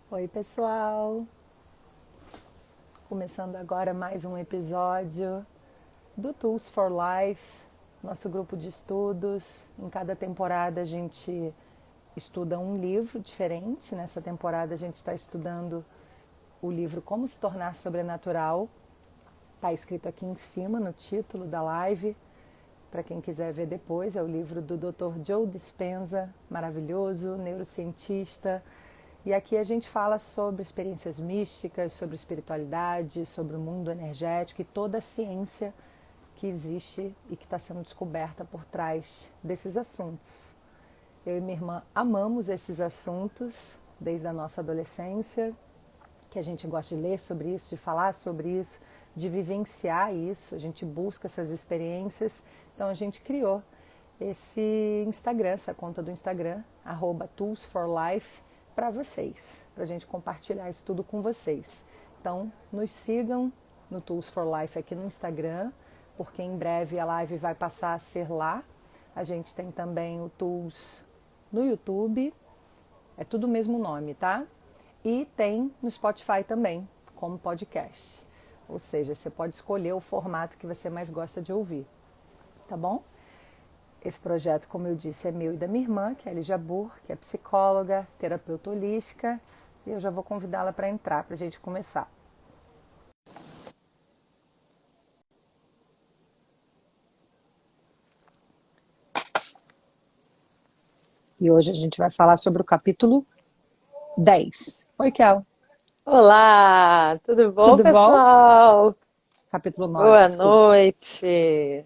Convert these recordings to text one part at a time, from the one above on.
Oi, pessoal! Começando agora mais um episódio do Tools for Life, nosso grupo de estudos. Em cada temporada a gente estuda um livro diferente. Nessa temporada a gente está estudando o livro Como se Tornar Sobrenatural. Está escrito aqui em cima no título da live. Para quem quiser ver depois, é o livro do Dr. Joe Dispenza, maravilhoso, neurocientista. E aqui a gente fala sobre experiências místicas, sobre espiritualidade, sobre o mundo energético e toda a ciência que existe e que está sendo descoberta por trás desses assuntos. Eu e minha irmã amamos esses assuntos desde a nossa adolescência, que a gente gosta de ler sobre isso, de falar sobre isso, de vivenciar isso, a gente busca essas experiências. Então a gente criou esse Instagram, essa conta do Instagram, @toolsforlife, para vocês, para a gente compartilhar isso tudo com vocês. Então nos sigam no Tools for Life aqui no Instagram, porque em breve a live vai passar a ser lá. A gente tem também o Tools no YouTube, é tudo o mesmo nome, tá? E tem no Spotify também, como podcast. Ou seja, você pode escolher o formato que você mais gosta de ouvir, tá bom? Esse projeto, como eu disse, é meu e da minha irmã, que é a Lígia Burr, que é psicóloga, terapeuta holística, e eu já vou convidá-la para entrar, para a gente começar. E hoje a gente vai falar sobre o capítulo 10. Oi, Kel. Olá, tudo bom, Tudo bom? pessoal? Capítulo 9, Boa desculpa. noite.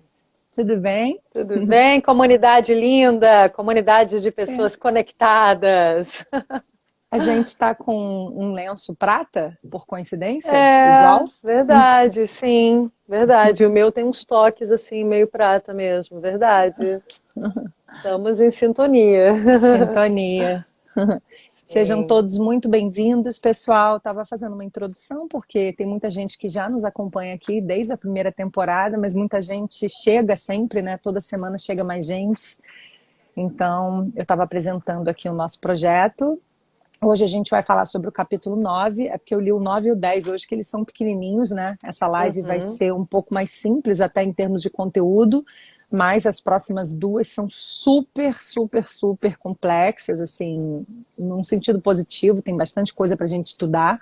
Tudo bem? Tudo bem? Comunidade linda, comunidade de É. pessoas conectadas. A gente está com um lenço prata, por coincidência, É, igual. verdade, sim, verdade. O meu tem uns toques assim, meio prata mesmo, verdade. Estamos em sintonia. Sintonia. Sejam Sim. todos muito bem-vindos, pessoal. Estava fazendo uma introdução porque tem muita gente que já nos acompanha aqui desde a primeira temporada, mas muita gente chega sempre, né? Toda semana chega mais gente. Então, eu estava apresentando aqui o nosso projeto. Hoje a gente vai falar sobre o capítulo 9, é porque eu li o 9 e o 10 hoje, que eles são pequenininhos, né? Essa live vai Uhum. ser um pouco mais simples, até em termos de conteúdo, mas as próximas duas são super, super, super complexas, assim, num sentido positivo, tem bastante coisa para a gente estudar.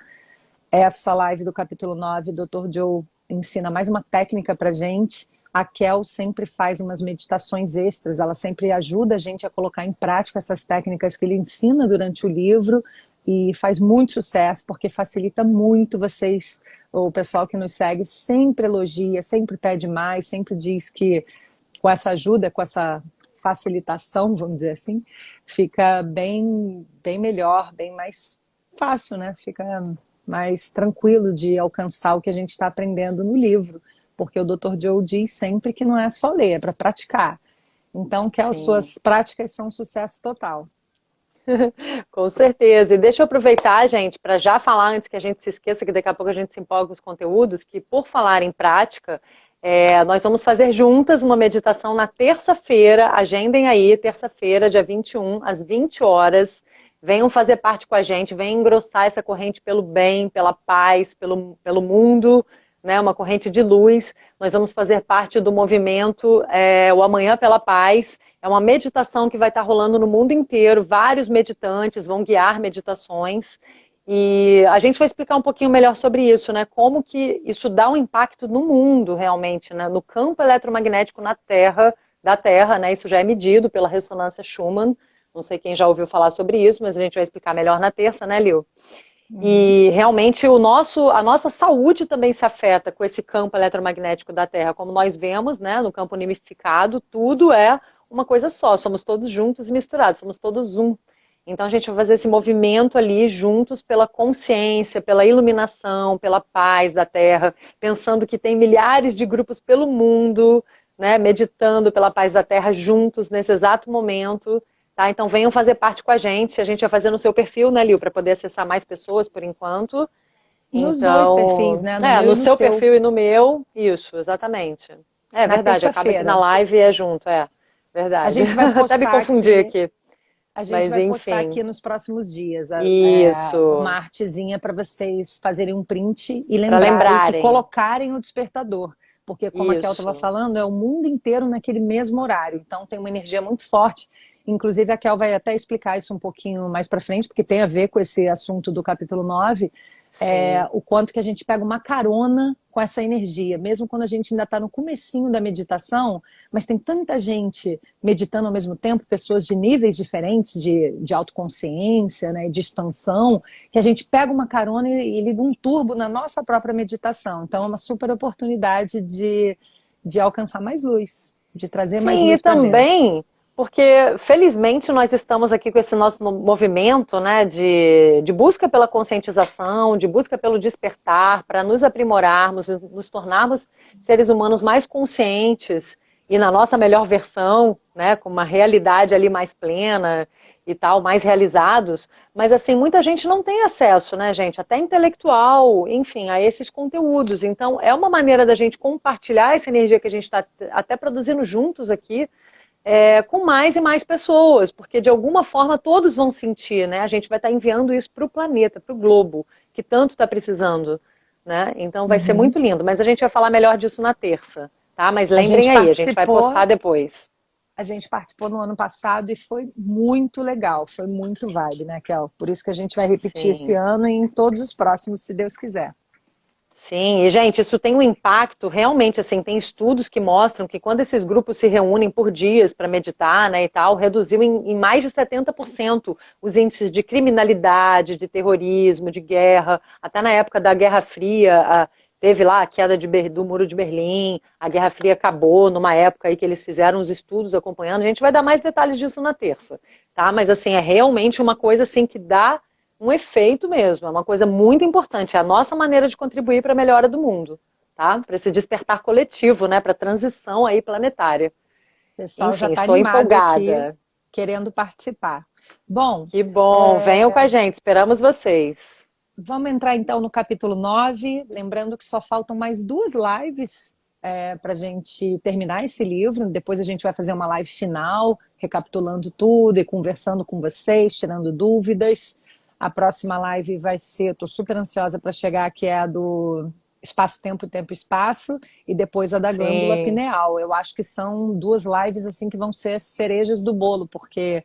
Essa live do capítulo 9, o Dr. Joe ensina mais uma técnica para gente. A Kel sempre faz umas meditações extras, ela sempre ajuda a gente a colocar em prática essas técnicas que ele ensina durante o livro e faz muito sucesso porque facilita muito vocês. O pessoal que nos segue sempre elogia, sempre pede mais, sempre diz que com essa ajuda, com essa facilitação, vamos dizer assim, fica bem, bem melhor, bem mais fácil, né? Fica mais tranquilo de alcançar o que a gente está aprendendo no livro, porque o Dr. Joe diz sempre que não é só ler, é para praticar. Então, que as Sim. suas práticas são um sucesso total. Com certeza. E deixa eu aproveitar, gente, para já falar antes que a gente se esqueça, que daqui a pouco a gente se empolga com os conteúdos, que por falar em prática, nós vamos fazer juntas uma meditação na terça-feira, agendem aí, terça-feira, dia 21, às 20 horas. Venham fazer parte com a gente, venham engrossar essa corrente pelo bem, pela paz, pelo mundo, né, uma corrente de luz. Nós vamos fazer parte do movimento o Amanhã pela Paz. É uma meditação que vai estar rolando no mundo inteiro. Vários meditantes vão guiar meditações. E a gente vai explicar um pouquinho melhor sobre isso, né? Como que isso dá um impacto no mundo realmente, né? No campo eletromagnético na Terra, da Terra, né? Isso já é medido pela ressonância Schumann. Não sei quem já ouviu falar sobre isso, mas a gente vai explicar melhor na terça, né, Lil? Uhum. E realmente a nossa saúde também se afeta com esse campo eletromagnético da Terra. Como nós vemos, né, no campo unificado, tudo é uma coisa só. Somos todos juntos e misturados, somos todos um. Então a gente vai fazer esse movimento ali juntos pela consciência, pela iluminação, pela paz da Terra, pensando que tem milhares de grupos pelo mundo, né, meditando pela paz da Terra juntos nesse exato momento. Tá? Então venham fazer parte com a gente vai fazer no seu perfil, né, Lil, para poder acessar mais pessoas por enquanto. Nos dois perfis, Então, né? No meu e no no seu seu, perfil e no meu, isso, exatamente. É na verdade, acaba que na terça-feira. live é junto, A verdade. gente vai Até me postar confundi aqui. aqui. A gente Mas vai postar enfim, aqui nos próximos dias uma isso, artezinha para vocês fazerem um print e para lembrarem e lembrarem, colocarem o despertador. Porque, como a Kel estava isso. falando, é o mundo inteiro naquele mesmo horário. Então, tem uma energia muito forte. Inclusive, a Kel vai até explicar isso um pouquinho mais para frente, porque tem a ver com esse assunto do capítulo 9, Sim. o quanto que a gente pega uma carona com essa energia, mesmo quando a gente ainda está no comecinho da meditação, mas tem tanta gente meditando ao mesmo tempo, pessoas de níveis diferentes de autoconsciência, né, de expansão, que a gente pega uma carona e liga um turbo na nossa própria meditação. Então é uma super oportunidade de alcançar mais luz, de trazer mais Sim, e luz para dentro. também porque, felizmente, nós estamos aqui com esse nosso movimento, né, de busca pela conscientização, de busca pelo despertar, para nos aprimorarmos, nos tornarmos seres humanos mais conscientes e na nossa melhor versão, né, com uma realidade ali mais plena e tal, mais realizados. Mas, assim, muita gente não tem acesso, né, gente, até intelectual, enfim, a esses conteúdos. Então, é uma maneira da gente compartilhar essa energia que a gente está até produzindo juntos aqui, com mais e mais pessoas, porque de alguma forma todos vão sentir, né? A gente vai estar enviando isso para o planeta, para o globo, que tanto está precisando, né? Então vai ser Uhum. muito lindo, mas a gente vai falar melhor disso na terça, tá? Mas A lembrem gente aí, a gente vai participou postar depois. A gente participou no ano passado e foi muito legal, foi muito vibe, né, Kel? Por isso que a gente vai repetir esse Sim. ano e em todos os próximos, se Deus quiser. Sim, e gente, isso tem um impacto realmente, assim, tem estudos que mostram que quando esses grupos se reúnem por dias para meditar, né, e tal, reduziu em mais de 70% os índices de criminalidade, de terrorismo, de guerra, até na época da Guerra Fria, teve lá a queda do Muro de Berlim, a Guerra Fria acabou numa época aí que eles fizeram os estudos acompanhando, a gente vai dar mais detalhes disso na terça, tá? Mas, assim, é realmente uma coisa, assim, que dá um efeito mesmo, é uma coisa muito importante, é a nossa maneira de contribuir para a melhora do mundo, tá? Para esse despertar coletivo, né? Para a transição aí planetária. O pessoal já Enfim, está estou animado aqui, empolgada. querendo participar. Bom, Que bom, venham com a gente, esperamos vocês. vamos entrar então no capítulo 9. Lembrando que só faltam mais duas lives para a gente terminar esse livro. Depois a gente vai fazer uma live final, recapitulando tudo e conversando com vocês, tirando dúvidas. A próxima live vai ser, estou super ansiosa para chegar, que é a do espaço-tempo, tempo-espaço, e depois a da glândula Sim, pineal. Eu acho que são duas lives assim que vão ser as cerejas do bolo, porque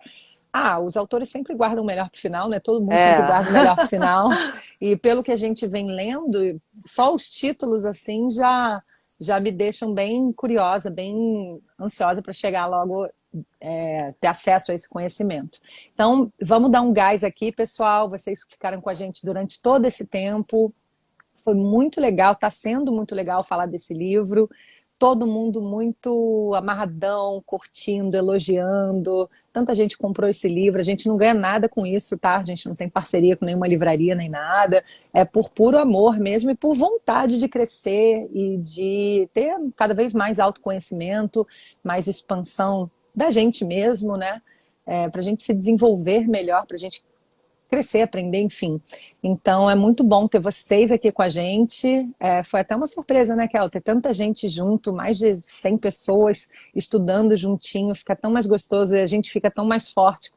os autores sempre guardam o melhor para o final, né? Todo mundo sempre é. guarda o melhor para o final. E pelo que a gente vem lendo, só os títulos assim já me deixam bem curiosa, bem ansiosa para chegar logo ter acesso a esse conhecimento. Então, vamos dar um gás aqui, pessoal. Vocês que ficaram com a gente durante todo esse tempo. Foi muito legal, está sendo muito legal falar desse livro. Todo mundo muito amarradão, curtindo, elogiando. Tanta gente comprou esse livro. A gente não ganha nada com isso, tá? A gente não tem parceria com nenhuma livraria nem nada. É por puro amor mesmo e por vontade de crescer e de ter cada vez mais autoconhecimento, mais expansão da gente mesmo, né? Para a gente se desenvolver melhor, para a gente crescer, aprender, enfim. Então é muito bom ter vocês aqui com a gente. Foi até uma surpresa, né, Kel? Ter tanta gente junto, mais de 100 pessoas estudando juntinho, fica tão mais gostoso e a gente fica tão mais forte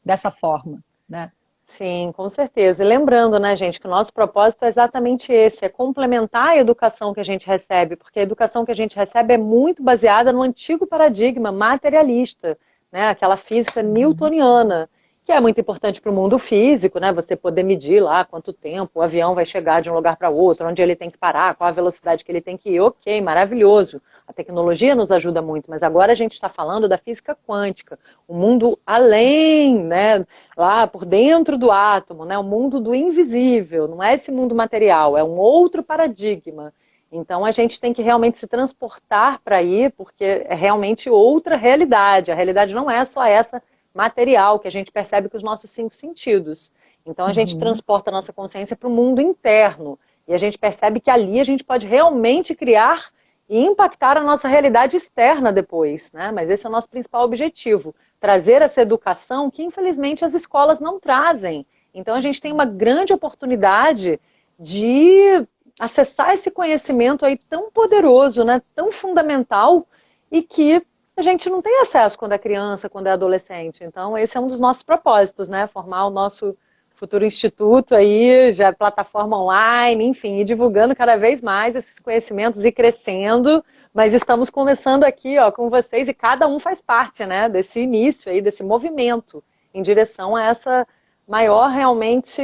dessa forma, né? Sim, com certeza. E lembrando, né, gente, que o nosso propósito é exatamente esse, é complementar a educação que a gente recebe, porque a educação que a gente recebe é muito baseada no antigo paradigma materialista, né, aquela física Uhum. newtoniana, que é muito importante para o mundo físico, né, você poder medir lá quanto tempo o avião vai chegar de um lugar para outro, onde ele tem que parar, qual a velocidade que ele tem que ir, ok, maravilhoso. A tecnologia nos ajuda muito, mas agora a gente está falando da física quântica, o mundo além, né, lá por dentro do átomo, né, o mundo do invisível, não é esse mundo material, é um outro paradigma. Então a gente tem que realmente se transportar para aí, porque é realmente outra realidade. A realidade não é só essa material que a gente percebe com os nossos 5 sentidos. Então a gente Uhum. transporta a nossa consciência para o mundo interno e a gente percebe que ali a gente pode realmente criar e impactar a nossa realidade externa depois, né? Mas esse é o nosso principal objetivo, trazer essa educação que infelizmente as escolas não trazem. Então a gente tem uma grande oportunidade de acessar esse conhecimento aí tão poderoso, né? Tão fundamental e que a gente não tem acesso quando é criança, quando é adolescente. Então, esse é um dos nossos propósitos, né? Formar o nosso futuro instituto aí, já plataforma online, enfim, e divulgando cada vez mais esses conhecimentos e crescendo. Mas estamos conversando aqui, ó, com vocês e cada um faz parte, né, desse início aí, desse movimento em direção a essa maior realmente,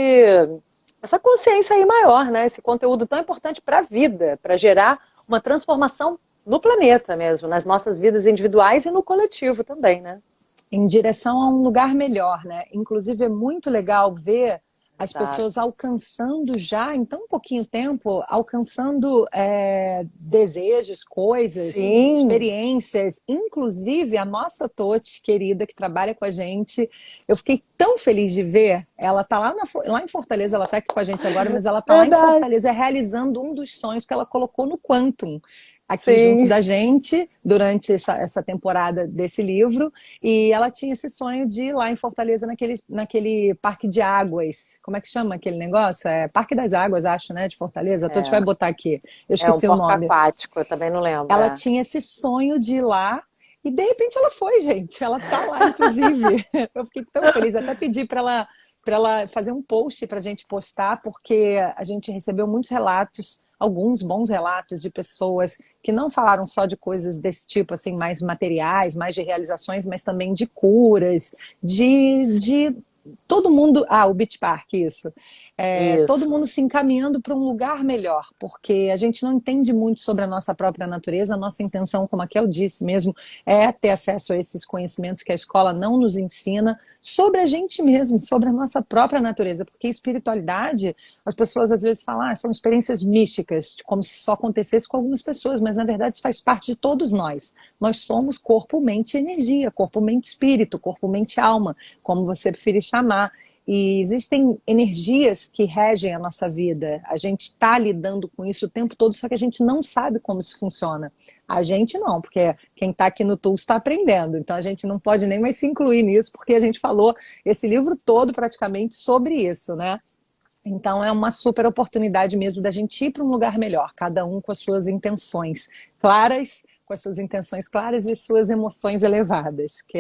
essa consciência aí maior, né, esse conteúdo tão importante para a vida, para gerar uma transformação no planeta mesmo, nas nossas vidas individuais e no coletivo também, né? Em direção a um lugar melhor, né? Inclusive é muito legal ver as Exato. pessoas alcançando já, em tão pouquinho tempo, alcançando desejos, coisas, Sim, experiências, inclusive a nossa Toti, querida, que trabalha com a gente. Eu fiquei tão feliz de ver, ela está lá em Fortaleza, ela está aqui com a gente agora, mas ela está lá em verdade. Fortaleza realizando um dos sonhos que ela colocou no Quantum, aqui junto Sim, da gente, durante essa temporada desse livro, e ela tinha esse sonho de ir lá em Fortaleza, naquele parque de águas. Como é que chama aquele negócio? É Parque das Águas, acho, né? De Fortaleza. A Toti vai é, botar aqui. Eu é um esqueci o porco nome. aquático, eu também não lembro, Ela é. tinha esse sonho de ir lá. E de repente ela foi, gente. Ela tá lá, inclusive. Eu fiquei tão feliz. Até pedi para ela fazer um post para a gente postar, porque a gente recebeu muitos relatos, alguns bons relatos de pessoas que não falaram só de coisas desse tipo, assim, mais materiais, mais de realizações, mas também de curas, de todo mundo. Ah, o Beach Park, isso. Todo Isso. mundo se encaminhando para um lugar melhor, porque a gente não entende muito sobre a nossa própria natureza. A nossa intenção, como a Kel disse mesmo, é ter acesso a esses conhecimentos que a escola não nos ensina sobre a gente mesmo, sobre a nossa própria natureza, porque espiritualidade, as pessoas às vezes falam, são experiências místicas, como se só acontecesse com algumas pessoas, mas na verdade isso faz parte de todos nós. Nós somos corpo, mente e energia, corpo, mente, espírito, corpo, mente, alma, como você preferir chamar. E existem energias que regem a nossa vida. A gente está lidando com isso o tempo todo, só que a gente não sabe como isso funciona. A gente não, porque quem está aqui no Tools está aprendendo. Então a gente não pode nem mais se incluir nisso, porque a gente falou esse livro todo praticamente sobre isso, né? Então é uma super oportunidade mesmo da gente ir para um lugar melhor, cada um com as suas intenções claras, com as suas intenções claras e suas emoções elevadas, que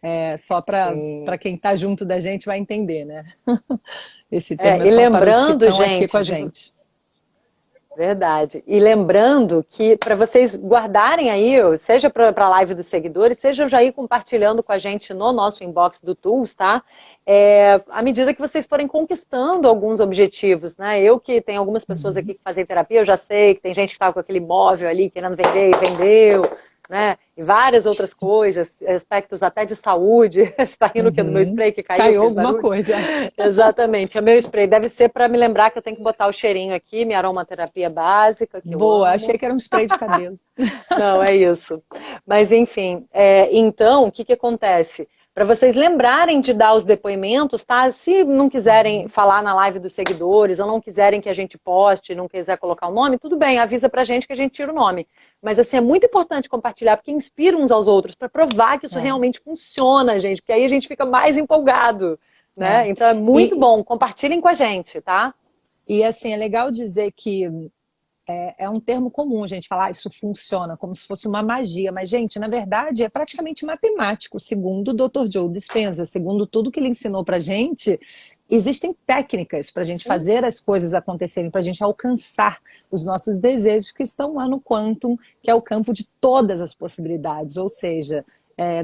é só para Sim. quem está junto da gente vai entender, né? Esse termo é E só para os que lembrando, estão aqui com gente, a gente. verdade. E lembrando que para vocês guardarem aí, seja para a live dos seguidores, seja já ir compartilhando com a gente no nosso inbox do Tools, tá? À medida que vocês forem conquistando alguns objetivos, né? Eu que tenho algumas pessoas aqui que fazem terapia, eu já sei que tem gente que estava com aquele imóvel ali querendo vender e vendeu, né? E várias outras coisas, aspectos até de saúde. Você está rindo que é do meu Uhum. spray que caiu, Caiu fez alguma barulho? coisa. Exatamente, é meu spray. Deve ser para me lembrar que eu tenho que botar o cheirinho aqui, minha aromaterapia básica, que eu Boa, achei amo. que era um spray de cabelo. Não, é isso. Mas, enfim, então, o que que acontece? Para vocês lembrarem de dar os depoimentos, tá? Se não quiserem falar na live dos seguidores, ou não quiserem que a gente poste, não quiser colocar o nome, tudo bem, avisa pra gente que a gente tira o nome. Mas, assim, é muito importante compartilhar, porque inspira uns aos outros, para provar que isso É, realmente funciona, gente, porque aí a gente fica mais empolgado, né? é. Então, é muito E, bom. Compartilhem com a gente, tá? e assim, é legal dizer que é um termo comum a gente falar, isso funciona, como se fosse uma magia. Mas, gente, na verdade, é praticamente matemático, segundo o Dr. Joe Dispenza, segundo tudo que ele ensinou pra gente. Existem técnicas para a gente Sim, fazer as coisas acontecerem, para a gente alcançar os nossos desejos que estão lá no Quantum, que é o campo de todas as possibilidades. Ou seja,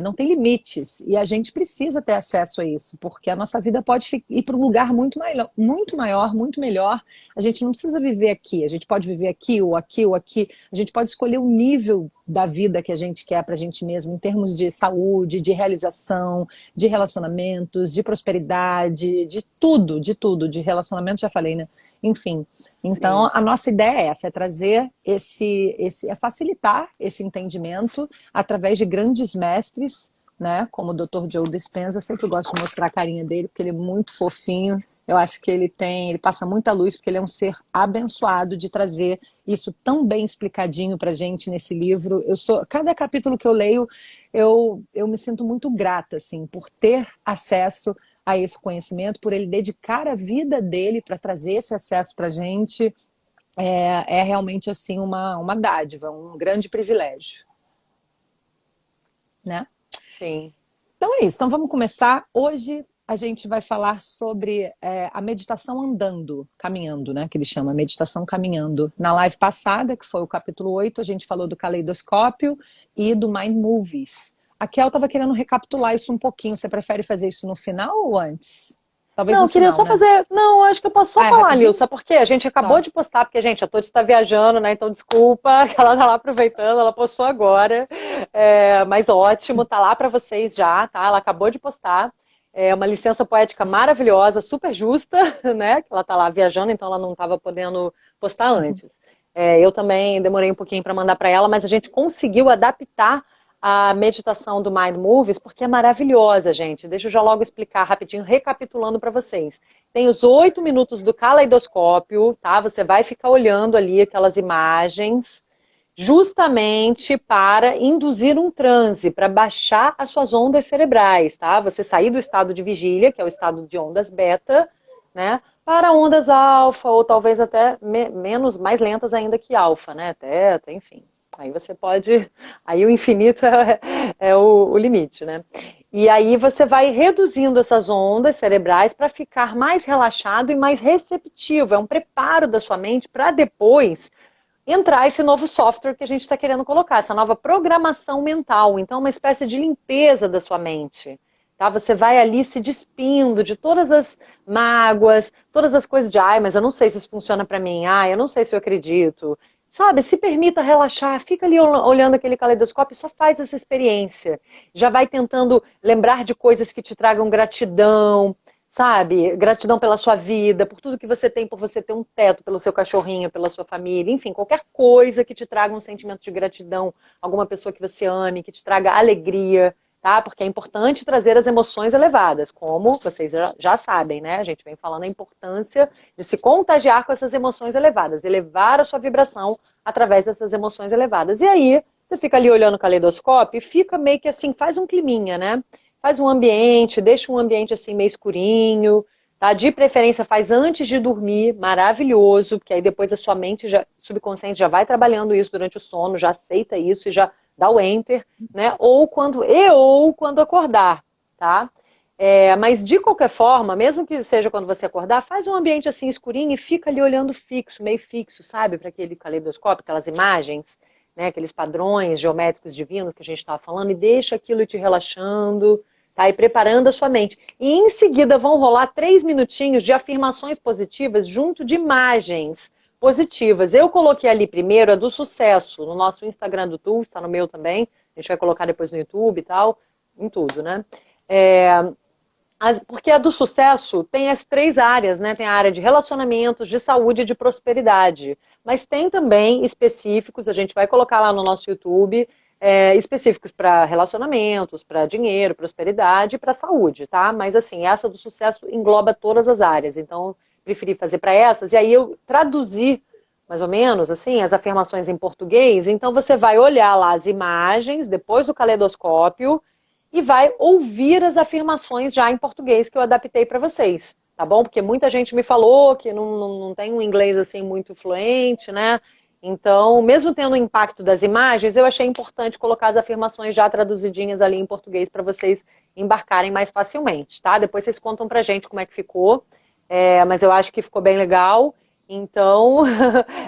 não tem limites e a gente precisa ter acesso a isso, porque a nossa vida pode ir para um lugar muito maior, muito melhor. A gente não precisa viver aqui, a gente pode viver aqui ou aqui ou aqui, a gente pode escolher o nível da vida que a gente quer para a gente mesmo, em termos de saúde, de realização, de relacionamentos, de prosperidade, de relacionamento, já falei, né? Enfim, então sim. a nossa ideia é essa, é trazer é facilitar esse entendimento através de grandes mestres, né? Como o Dr. Joe Dispenza, sempre gosto de mostrar a carinha dele, porque ele é muito fofinho. Eu acho que ele passa muita luz, porque ele é um ser abençoado de trazer isso tão bem explicadinho pra gente nesse livro. Cada capítulo que eu leio, eu me sinto muito grata, assim, por ter acesso a esse conhecimento, por ele dedicar a vida dele para trazer esse acesso pra gente. É realmente, assim, uma dádiva, um grande privilégio. né? Sim. Então é isso, então vamos começar. Hoje a gente vai falar sobre a meditação andando, caminhando, né? Que ele chama meditação caminhando. Na live passada, que foi o capítulo 8, a gente falou do caleidoscópio e do Mind Movies. A Kel estava querendo recapitular isso um pouquinho. Você prefere fazer isso no final ou antes? Talvez Não, no eu queria final, só né? fazer. Não, acho que eu posso só Ah, é falar, Lil, rapidinho? sabe por quê? A gente acabou Tá. de postar, porque, gente, a Toti está viajando, né? Então, desculpa, que ela tá lá aproveitando, ela postou agora. Mas ótimo, tá lá para vocês já, tá? Ela acabou de postar. É uma licença poética maravilhosa, super justa, né? Que ela tá lá viajando, então ela não estava podendo postar antes. Eu também demorei um pouquinho para mandar para ela, mas a gente conseguiu adaptar a meditação do Mind Movies, porque é maravilhosa, gente. Deixa eu já logo explicar rapidinho, recapitulando para vocês. Tem os 8 minutos do caleidoscópio, tá? Você vai ficar olhando ali aquelas imagens, justamente para induzir um transe, para baixar as suas ondas cerebrais, tá? Você sair do estado de vigília, que é o estado de ondas beta, né? Para ondas alfa, ou talvez até menos, mais lentas ainda que alfa, né? Teta, enfim. Aí você pode. Aí o infinito é o limite, né? E aí você vai reduzindo essas ondas cerebrais para ficar mais relaxado e mais receptivo. É um preparo da sua mente para depois entrar esse novo software que a gente está querendo colocar, essa nova programação mental. Então, uma espécie de limpeza da sua mente. Tá? Você vai ali se despindo de todas as mágoas, todas as coisas de, ai, mas eu não sei se isso funciona para mim, ai, eu não sei se eu acredito. Sabe, se permita relaxar, fica ali olhando aquele caleidoscópio e só faz essa experiência. Já vai tentando lembrar de coisas que te tragam gratidão, sabe? Gratidão pela sua vida, por tudo que você tem, por você ter um teto, pelo seu cachorrinho, pela sua família, enfim, qualquer coisa que te traga um sentimento de gratidão, alguma pessoa que você ame, que te traga alegria, tá? Porque é importante trazer as emoções elevadas, como vocês já sabem, né? A gente vem falando a importância de se contagiar com essas emoções elevadas, elevar a sua vibração através dessas emoções elevadas. E aí, você fica ali olhando o caleidoscópio e fica meio que assim, faz um climinha, né? Faz um ambiente, deixa um ambiente assim meio escurinho, tá? De preferência faz antes de dormir, maravilhoso, porque aí depois a sua mente subconsciente já vai trabalhando isso durante o sono, já aceita isso e já dá o enter, né? Ou quando acordar, tá? Mas de qualquer forma, mesmo que seja quando você acordar, faz um ambiente assim escurinho e fica ali olhando fixo, meio fixo, sabe? Para aquele caleidoscópio, aquelas imagens, né? Aqueles padrões geométricos divinos que a gente estava falando, e deixa aquilo te relaxando, tá? E preparando a sua mente. E em seguida vão rolar 3 minutinhos de afirmações positivas junto de imagens positivas. Eu coloquei ali primeiro a do sucesso, no nosso Instagram do Tools, está no meu também, a gente vai colocar depois no YouTube e tal, em tudo, né? Porque a do sucesso tem as 3 áreas, né? Tem a área de relacionamentos, de saúde e de prosperidade. Mas tem também específicos, a gente vai colocar lá no nosso YouTube, específicos para relacionamentos, para dinheiro, prosperidade e para saúde, tá? Mas assim, essa do sucesso engloba todas as áreas. Então, preferi fazer para essas. E aí eu traduzi, mais ou menos, assim, as afirmações em português. Então, você vai olhar lá as imagens, depois do caleidoscópio, e vai ouvir as afirmações já em português que eu adaptei para vocês, tá bom? Porque muita gente me falou que não tem um inglês assim muito fluente, né? Então, mesmo tendo o impacto das imagens, eu achei importante colocar as afirmações já traduzidinhas ali em português para vocês embarcarem mais facilmente, tá? Depois vocês contam pra gente como é que ficou, mas eu acho que ficou bem legal. Então,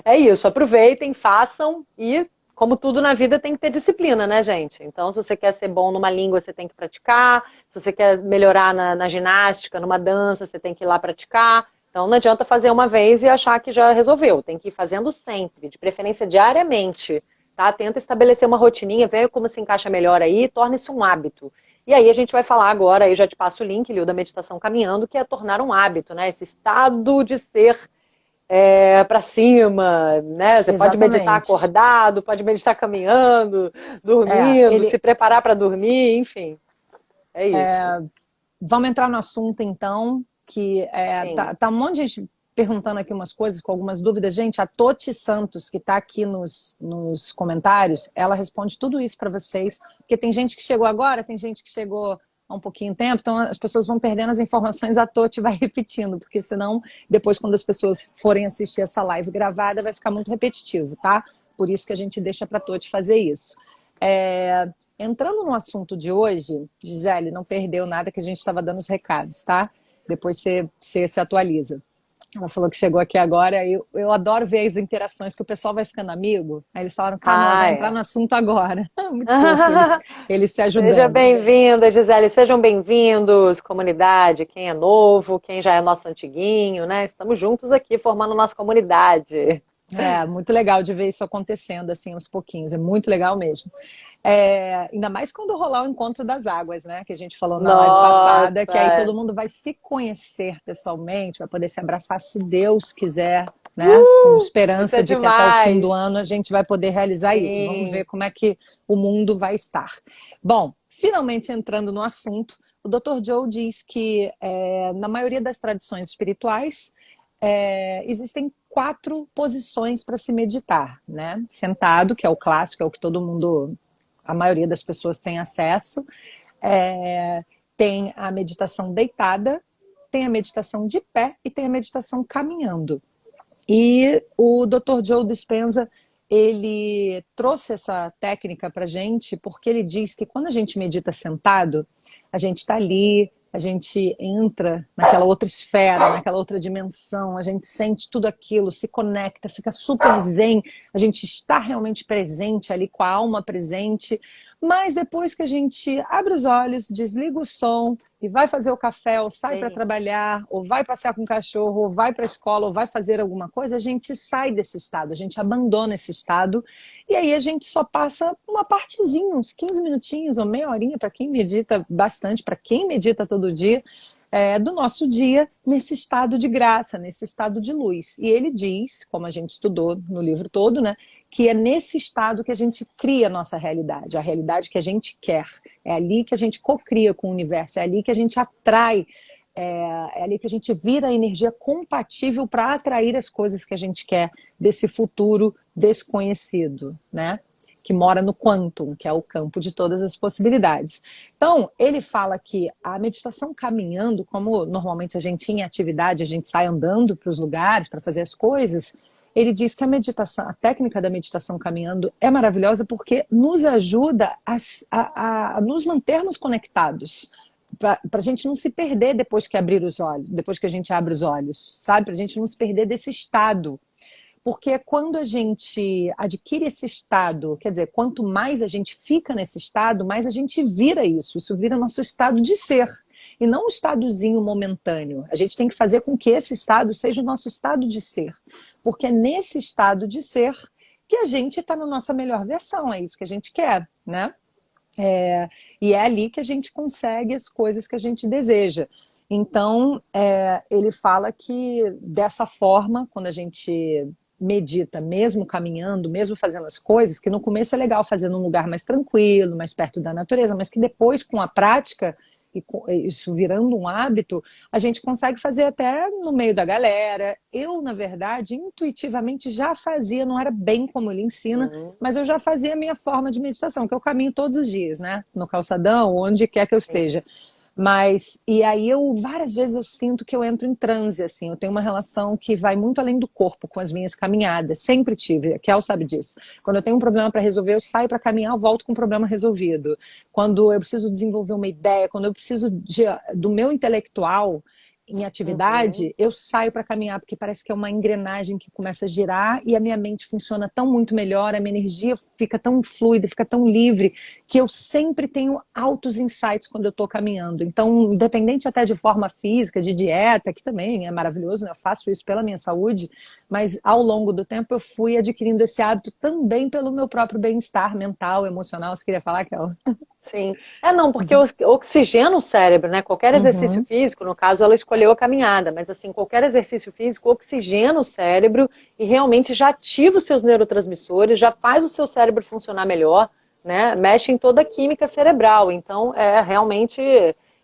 é isso. Aproveitem, façam e como tudo na vida tem que ter disciplina, né, gente? Então, se você quer ser bom numa língua, você tem que praticar. Se você quer melhorar na ginástica, numa dança, você tem que ir lá praticar. Então, não adianta fazer uma vez e achar que já resolveu. Tem que ir fazendo sempre, de preferência diariamente. Tá? Tenta estabelecer uma rotininha, vê como se encaixa melhor aí, torne isso um hábito. E aí a gente vai falar agora, aí já te passo o link, Lil, da meditação caminhando, que é tornar um hábito, né? Esse estado de ser para cima, né? Você pode meditar Exatamente. acordado, pode meditar caminhando, dormindo, se Ele, preparar para dormir, enfim. É isso. vamos entrar no assunto então, que Sim. tá um monte de gente perguntando aqui umas coisas com algumas dúvidas. Gente, a Toti Santos, que está aqui nos comentários, ela responde tudo isso para vocês, porque tem gente que chegou agora, tem gente que chegou há um pouquinho de tempo, então as pessoas vão perdendo as informações, a Toti vai repetindo, porque senão, depois quando as pessoas forem assistir essa live gravada, vai ficar muito repetitivo, tá? Por isso que a gente deixa para a Toti fazer isso. Entrando no assunto de hoje, Gisele, não perdeu nada que a gente estava dando os recados, tá? Depois você se atualiza. Ela falou que chegou aqui agora. Eu adoro ver as interações que o pessoal vai ficando amigo. Aí eles falaram, Carol, vai entrar no assunto agora. Muito fofo eles se Seja ajudando. bem-vinda, Gisele. Sejam bem-vindos, comunidade. Quem é novo, quem já é nosso antiguinho, né? Estamos juntos aqui formando nossa comunidade. É, muito legal de ver isso acontecendo assim aos pouquinhos. É muito legal mesmo. Ainda mais quando rolar o encontro das águas, né? Que a gente falou na live passada, que aí Nossa! todo mundo vai se conhecer pessoalmente, vai poder se abraçar se Deus quiser, né? Com Isso esperança é de que até o fim do demais. ano a gente vai poder realizar isso. Vamos ver Sim. como é que o mundo vai estar. Bom, finalmente entrando no assunto, o Dr. Joe diz que na maioria das tradições espirituais existem 4 posições para se meditar, né? Sentado, que é o clássico, é o que todo mundo, a maioria das pessoas tem acesso. Tem a meditação deitada, tem a meditação de pé e tem a meditação caminhando. E o Dr. Joe Dispenza, ele trouxe essa técnica para a gente porque ele diz que quando a gente medita sentado, a gente está ali, a gente entra naquela outra esfera, naquela outra dimensão, a gente sente tudo aquilo, se conecta, fica super zen, a gente está realmente presente ali, com a alma presente, mas depois que a gente abre os olhos, desliga o som e vai fazer o café, ou sai para Sim. trabalhar, ou vai passear com o cachorro, ou vai para a escola, ou vai fazer alguma coisa, a gente sai desse estado, a gente abandona esse estado, e aí a gente só passa uma partezinha, uns 15 minutinhos ou meia horinha, para quem medita bastante, para quem medita todo dia, do nosso dia nesse estado de graça, nesse estado de luz. E ele diz, como a gente estudou no livro todo, né, que é nesse estado que a gente cria a nossa realidade, a realidade que a gente quer. É ali que a gente cocria com o universo, é ali que a gente atrai, é ali que a gente vira a energia compatível para atrair as coisas que a gente quer desse futuro desconhecido, né? Que mora no quantum, que é o campo de todas as possibilidades. Então, ele fala que a meditação caminhando, como normalmente a gente em atividade, a gente sai andando para os lugares para fazer as coisas, ele diz que a meditação, a técnica da meditação caminhando é maravilhosa porque nos ajuda a nos mantermos conectados, para a gente não se perder depois que abrir os olhos, depois que a gente abre os olhos, sabe? Para a gente não se perder desse estado. Porque quando a gente adquire esse estado, quer dizer, quanto mais a gente fica nesse estado, mais a gente vira isso. Isso vira nosso estado de ser. E não um estadozinho momentâneo. A gente tem que fazer com que esse estado seja o nosso estado de ser. Porque é nesse estado de ser que a gente está na nossa melhor versão. É isso que a gente quer, né? E é ali que a gente consegue as coisas que a gente deseja. Então, ele fala que dessa forma, quando a gente medita, mesmo caminhando, mesmo fazendo as coisas, que no começo é legal fazer num lugar mais tranquilo, mais perto da natureza, mas que depois, com a prática, e isso virando um hábito, a gente consegue fazer até no meio da galera. Eu, na verdade, intuitivamente já fazia, não era bem como ele ensina, mas eu já fazia a minha forma de meditação, que eu caminho todos os dias, né? No calçadão, onde quer que eu esteja. Mas, e aí várias vezes eu sinto que eu entro em transe, assim, eu tenho uma relação que vai muito além do corpo com as minhas caminhadas, sempre tive, a Kel sabe disso. Quando eu tenho um problema para resolver, eu saio para caminhar, eu volto com o problema resolvido. Quando eu preciso desenvolver uma ideia, quando eu preciso do meu intelectual em atividade, eu saio para caminhar, porque parece que é uma engrenagem que começa a girar e a minha mente funciona tão muito melhor, a minha energia fica tão fluida, fica tão livre, que eu sempre tenho altos insights quando eu estou caminhando. Então, independente até de forma física, de dieta, que também é maravilhoso, né? Eu faço isso pela minha saúde, mas ao longo do tempo eu fui adquirindo esse hábito também pelo meu próprio bem-estar mental, emocional. Você queria falar, Kel? Sim. Não, porque oxigena o cérebro, né? Qualquer exercício físico, no caso ela escolheu a caminhada, mas assim, qualquer exercício físico oxigena o cérebro e realmente já ativa os seus neurotransmissores, já faz o seu cérebro funcionar melhor, né? Mexe em toda a química cerebral. Então, realmente,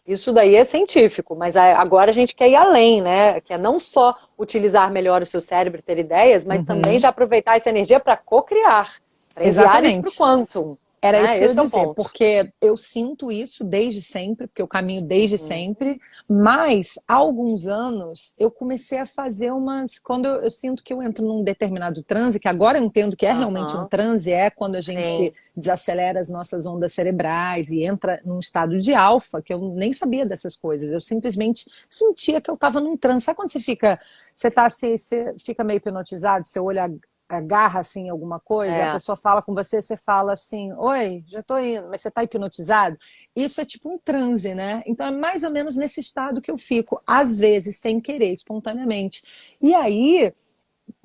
isso daí é científico, mas agora a gente quer ir além, né? Que é não só utilizar melhor o seu cérebro, ter ideias, mas também já aproveitar essa energia para co-criar, para enviar isso para o quantum. Era isso né? que eu ia Esse é o dizer, ponto. porque eu sinto isso desde sempre, porque eu caminho desde sempre, mas há alguns anos eu comecei a fazer umas. Quando eu sinto que eu entro num determinado transe, que agora eu entendo que é realmente um Aham, transe, é quando a gente sim. desacelera as nossas ondas cerebrais e entra num estado de alfa, que eu nem sabia dessas coisas, eu simplesmente sentia que eu estava num transe. Sabe quando você tá assim, você fica meio hipnotizado, seu olho agarra assim alguma coisa, a É. pessoa fala com você, você fala assim, oi, já tô indo, mas você tá hipnotizado? Isso é tipo um transe, né? Então é mais ou menos nesse estado que eu fico, às vezes, sem querer, espontaneamente. E aí,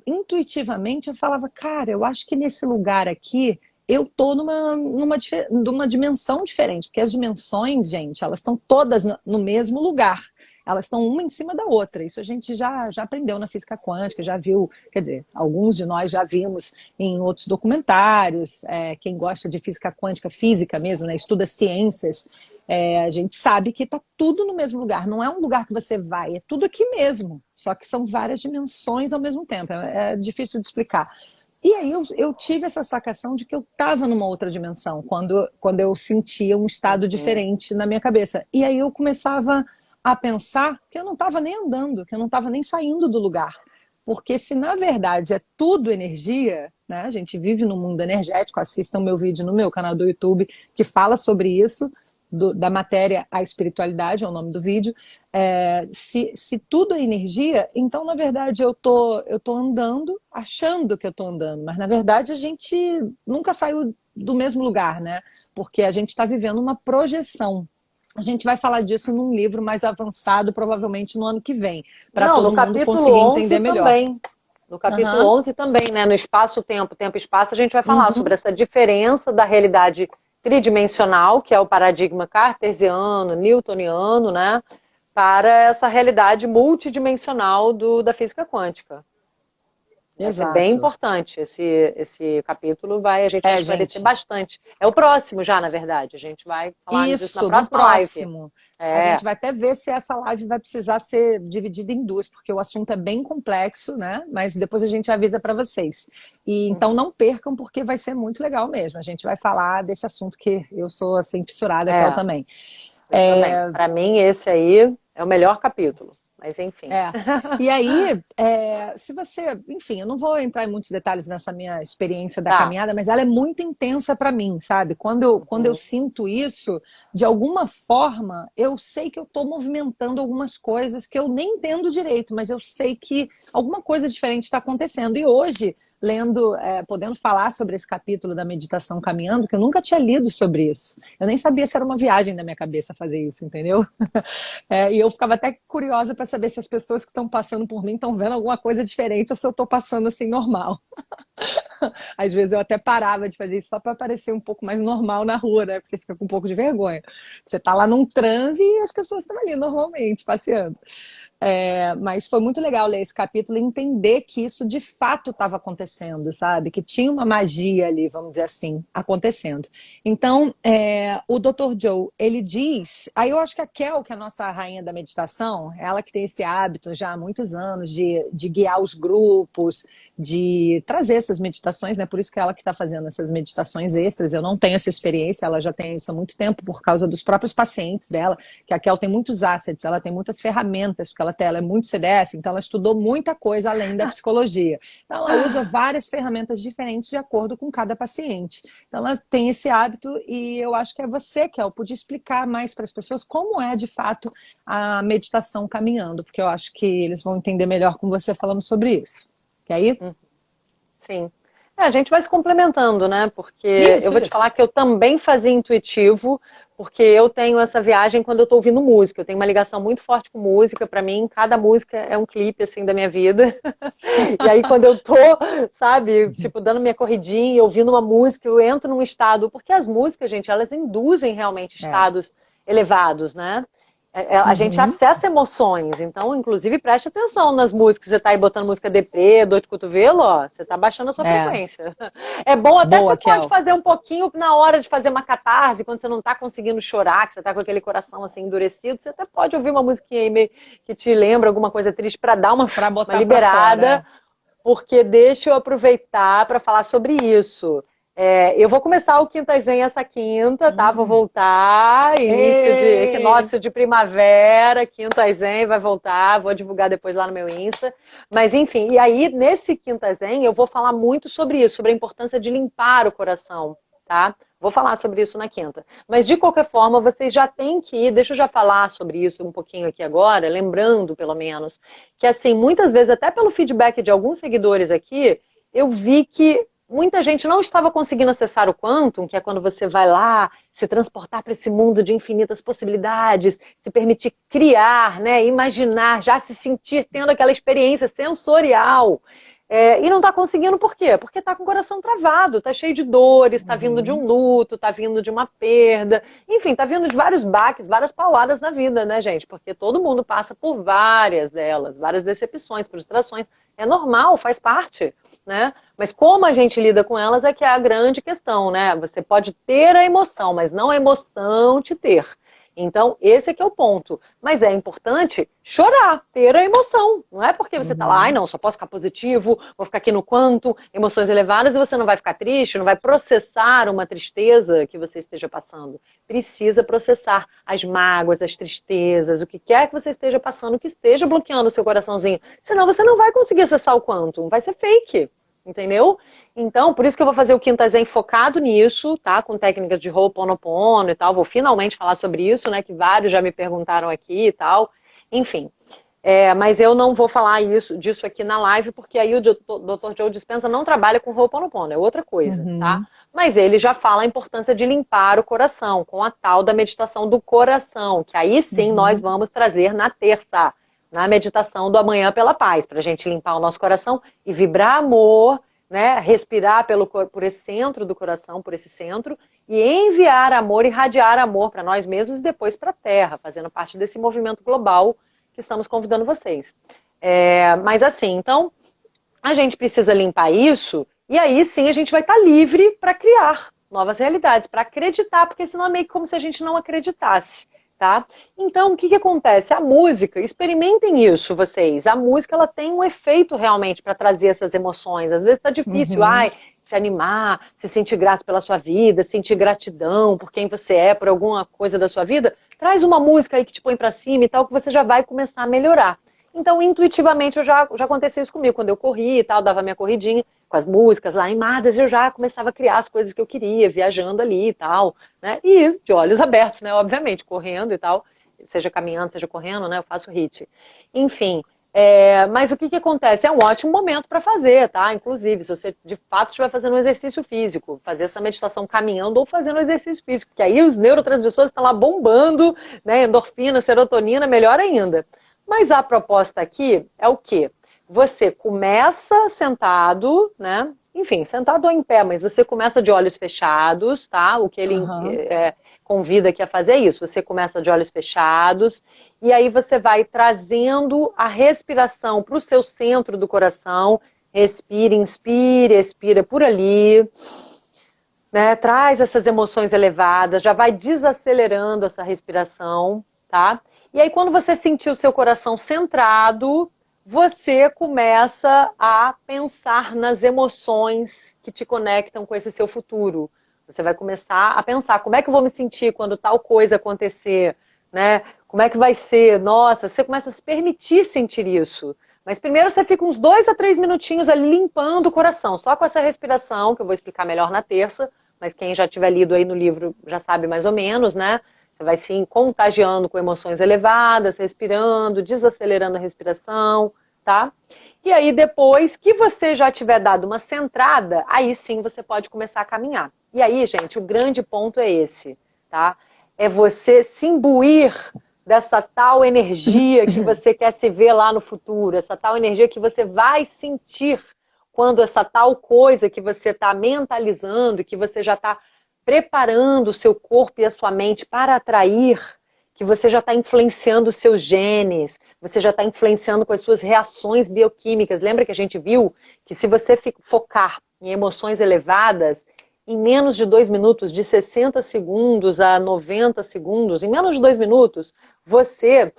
intuitivamente, eu falava, cara, eu acho que nesse lugar aqui eu tô numa dimensão diferente, porque as dimensões, gente, elas estão todas no mesmo lugar. Elas estão uma em cima da outra. Isso a gente já aprendeu na física quântica, já viu, quer dizer, alguns de nós já vimos em outros documentários. Quem gosta de física quântica, física mesmo, né, estuda ciências, a gente sabe que está tudo no mesmo lugar. Não é um lugar que você vai, é tudo aqui mesmo. Só que são várias dimensões ao mesmo tempo. É difícil de explicar. E aí eu tive essa sacação de que eu estava numa outra dimensão, quando eu sentia um estado Uhum. diferente na minha cabeça. E aí eu começava a pensar que eu não estava nem andando, que eu não estava nem saindo do lugar. Porque se na verdade é tudo energia, né? A gente vive no mundo energético, assistam meu vídeo no meu canal do YouTube que fala sobre isso, da matéria à espiritualidade, é o nome do vídeo. Se tudo é energia, então na verdade eu tô andando, achando que eu tô andando, mas na verdade a gente nunca saiu do mesmo lugar, né? Porque a gente está vivendo uma projeção. A gente vai falar disso num livro mais avançado, provavelmente no ano que vem, para Não, no todo mundo capítulo conseguir entender 11 melhor. também. No capítulo Aham, 11 também, né? No espaço-tempo, tempo-espaço, a gente vai falar sobre uhum. essa diferença da realidade tridimensional, que é o paradigma cartesiano, newtoniano, né? Para essa realidade multidimensional da física quântica. Vai ser bem Exato. importante esse capítulo, a gente vai esclarecer Gente, bastante. É o próximo já, na verdade. A gente vai falar disso na isso, no próxima live. próximo. A É. gente vai até ver se essa live vai precisar ser dividida em duas, porque o assunto é bem complexo, né? Mas depois a gente avisa para vocês. E então não percam, porque vai ser muito legal mesmo. A gente vai falar desse assunto que eu sou assim fissurada que é eu É, também. eu também. É, Para mim, esse aí é o melhor capítulo. Mas enfim. É. E aí, se você, enfim, eu não vou entrar em muitos detalhes nessa minha experiência da Tá. caminhada, mas ela é muito intensa para mim, sabe? Quando eu Uhum. sinto isso, de alguma forma, eu sei que eu estou movimentando algumas coisas que eu nem entendo direito, mas eu sei que alguma coisa diferente está acontecendo. E hoje, lendo, podendo falar sobre esse capítulo da meditação caminhando, que eu nunca tinha lido sobre isso. Eu nem sabia se era uma viagem da minha cabeça fazer isso, entendeu? E eu ficava até curiosa para saber se as pessoas que estão passando por mim estão vendo alguma coisa diferente ou se eu estou passando assim normal. Às vezes eu até parava de fazer isso só para parecer um pouco mais normal na rua, né? Porque você fica com um pouco de vergonha. Você está lá num transe e as pessoas estão ali normalmente passeando. Mas foi muito legal ler esse capítulo e entender que isso de fato estava acontecendo, sabe? Que tinha uma magia ali, vamos dizer assim, acontecendo. Então, o Dr. Joe, ele diz. Aí eu acho que a Kel, que é a nossa rainha da meditação, ela que tem esse hábito já há muitos anos de guiar os grupos, de trazer essas meditações, né? Por isso que é ela que está fazendo essas meditações extras. Eu não tenho essa experiência, ela já tem isso há muito tempo por causa dos próprios pacientes dela, que a Kel tem muitos assets, ela tem muitas ferramentas, porque ela é muito CDF, então ela estudou muita coisa além da psicologia. Então ela usa várias ferramentas diferentes de acordo com cada paciente. Então ela tem esse hábito e eu acho que é você, Kel, podia explicar mais para as pessoas como é de fato a meditação caminhando, porque eu acho que eles vão entender melhor com você falando sobre isso. Quer ir? Sim. A gente vai se complementando, né? Porque eu Isso, vou te falar isso. que eu também fazia intuitivo, porque eu tenho essa viagem quando eu tô ouvindo música. Eu tenho uma ligação muito forte com música. Para mim, cada música é um clipe, assim, da minha vida. E aí, quando eu tô, sabe, tipo, dando minha corridinha, ouvindo uma música, eu entro num estado. Porque as músicas, gente, elas induzem realmente É. estados elevados, né? A gente Uhum. acessa emoções, então, inclusive, preste atenção nas músicas. Você tá aí botando música deprê, dor de cotovelo, ó, você tá baixando a sua É. frequência. É bom até você Boa, pode Kel. fazer um pouquinho na hora de fazer uma catarse, quando você não tá conseguindo chorar, que você tá com aquele coração assim endurecido, você até pode ouvir uma musiquinha aí meio que te lembra alguma coisa triste para dar Para uma botar para liberada, fora. porque deixa eu aproveitar para falar sobre isso. Eu vou começar o Quinta Zen essa quinta, tá? Vou voltar, início de equinócio de primavera, Quinta Zen vai voltar, vou divulgar depois lá no meu Insta. Mas enfim, e aí nesse Quinta Zen eu vou falar muito sobre isso, sobre a importância de limpar o coração, tá? Vou falar sobre isso na quinta. Mas de qualquer forma, vocês já têm que ir, deixa eu já falar sobre isso um pouquinho aqui agora, lembrando pelo menos, que assim, muitas vezes, até pelo feedback de alguns seguidores aqui, eu vi que muita gente não estava conseguindo acessar o Quantum, que é quando você vai lá se transportar para esse mundo de infinitas possibilidades, se permitir criar, né, imaginar, já se sentir tendo aquela experiência sensorial. E não está conseguindo por quê? Porque está com o coração travado, está cheio de dores, está vindo de um luto, está vindo de uma perda, enfim, está vindo de vários baques, várias pauladas na vida, né, gente? Porque todo mundo passa por várias delas, várias decepções, frustrações. É normal, faz parte, né? Mas como a gente lida com elas é que é a grande questão, né? Você pode ter a emoção, mas não a emoção te ter. Então, esse é que é o ponto. Mas é importante chorar, ter a emoção. Não é porque você tá lá, ai não, só posso ficar positivo, vou ficar aqui no quanto, emoções elevadas, e você não vai ficar triste, não vai processar uma tristeza que você esteja passando. Precisa processar as mágoas, as tristezas, o que quer que você esteja passando, que esteja bloqueando o seu coraçãozinho. Senão você não vai conseguir acessar o quantum, vai ser fake. Entendeu? Então, por isso que eu vou fazer o Quinta Zen focado nisso, tá? Com técnicas de Ho'oponopono e tal. Vou finalmente falar sobre isso, né? Que vários já me perguntaram aqui e tal. Enfim. Mas eu não vou falar disso aqui na live, porque aí o Dr. Joe Dispenza não trabalha com Ho'oponopono, é outra coisa, tá? Mas ele já fala a importância de limpar o coração, com a tal da meditação do coração, que aí sim nós vamos trazer na terça, na meditação do Amanhã pela Paz, para a gente limpar o nosso coração e vibrar amor, né? Respirar por esse centro do coração, por esse centro, e enviar amor, irradiar amor para nós mesmos e depois para a Terra, fazendo parte desse movimento global que estamos convidando vocês. Mas assim, então, a gente precisa limpar isso, e aí sim a gente vai estar livre para criar novas realidades, para acreditar, porque senão é meio que como se a gente não acreditasse. Tá? Então, o que acontece? A música, experimentem isso vocês. A música, ela tem um efeito realmente para trazer essas emoções. Às vezes está difícil, se animar, se sentir grato pela sua vida, sentir gratidão por quem você é, por alguma coisa da sua vida. Traz uma música aí que te põe para cima e tal, que você já vai começar a melhorar. Então, intuitivamente, já aconteceu isso comigo. Quando eu corri e tal, dava minha corridinha com as músicas lá animadas, eu já começava a criar as coisas que eu queria, viajando ali e tal, né? E de olhos abertos, né? Obviamente, correndo e tal, seja caminhando, seja correndo, né? Eu faço HIIT. Enfim, mas o que acontece? É um ótimo momento para fazer, tá? Inclusive, se você de fato estiver fazendo um exercício físico, fazer essa meditação caminhando ou fazendo um exercício físico, porque aí os neurotransmissores estão lá bombando, né? Endorfina, serotonina, melhor ainda. Mas a proposta aqui é o quê? Você começa sentado, né? Enfim, sentado ou em pé, mas você começa de olhos fechados, tá? O que ele convida aqui a fazer é isso. Você começa de olhos fechados e aí você vai trazendo a respiração para o seu centro do coração. Respira, inspira, expira por ali. Né? Traz essas emoções elevadas, já vai desacelerando essa respiração, tá? E aí, quando você sentir o seu coração centrado, você começa a pensar nas emoções que te conectam com esse seu futuro. Você vai começar a pensar como é que eu vou me sentir quando tal coisa acontecer, né? Como é que vai ser? Nossa, você começa a se permitir sentir isso. Mas primeiro você fica uns 2 a 3 minutinhos ali limpando o coração, só com essa respiração, que eu vou explicar melhor na terça, mas quem já tiver lido aí no livro já sabe mais ou menos, né? Você vai se contagiando com emoções elevadas, respirando, desacelerando a respiração, tá? E aí depois que você já tiver dado uma centrada, aí sim você pode começar a caminhar. E aí, gente, o grande ponto é esse, tá? É você se imbuir dessa tal energia que você quer se ver lá no futuro, essa tal energia que você vai sentir quando essa tal coisa que você está mentalizando, que você já está preparando o seu corpo e a sua mente para atrair, que você já está influenciando os seus genes, você já está influenciando com as suas reações bioquímicas. Lembra que a gente viu que se você focar em emoções elevadas, em menos de 2 minutos, de 60 segundos a 90 segundos, em menos de 2 minutos, você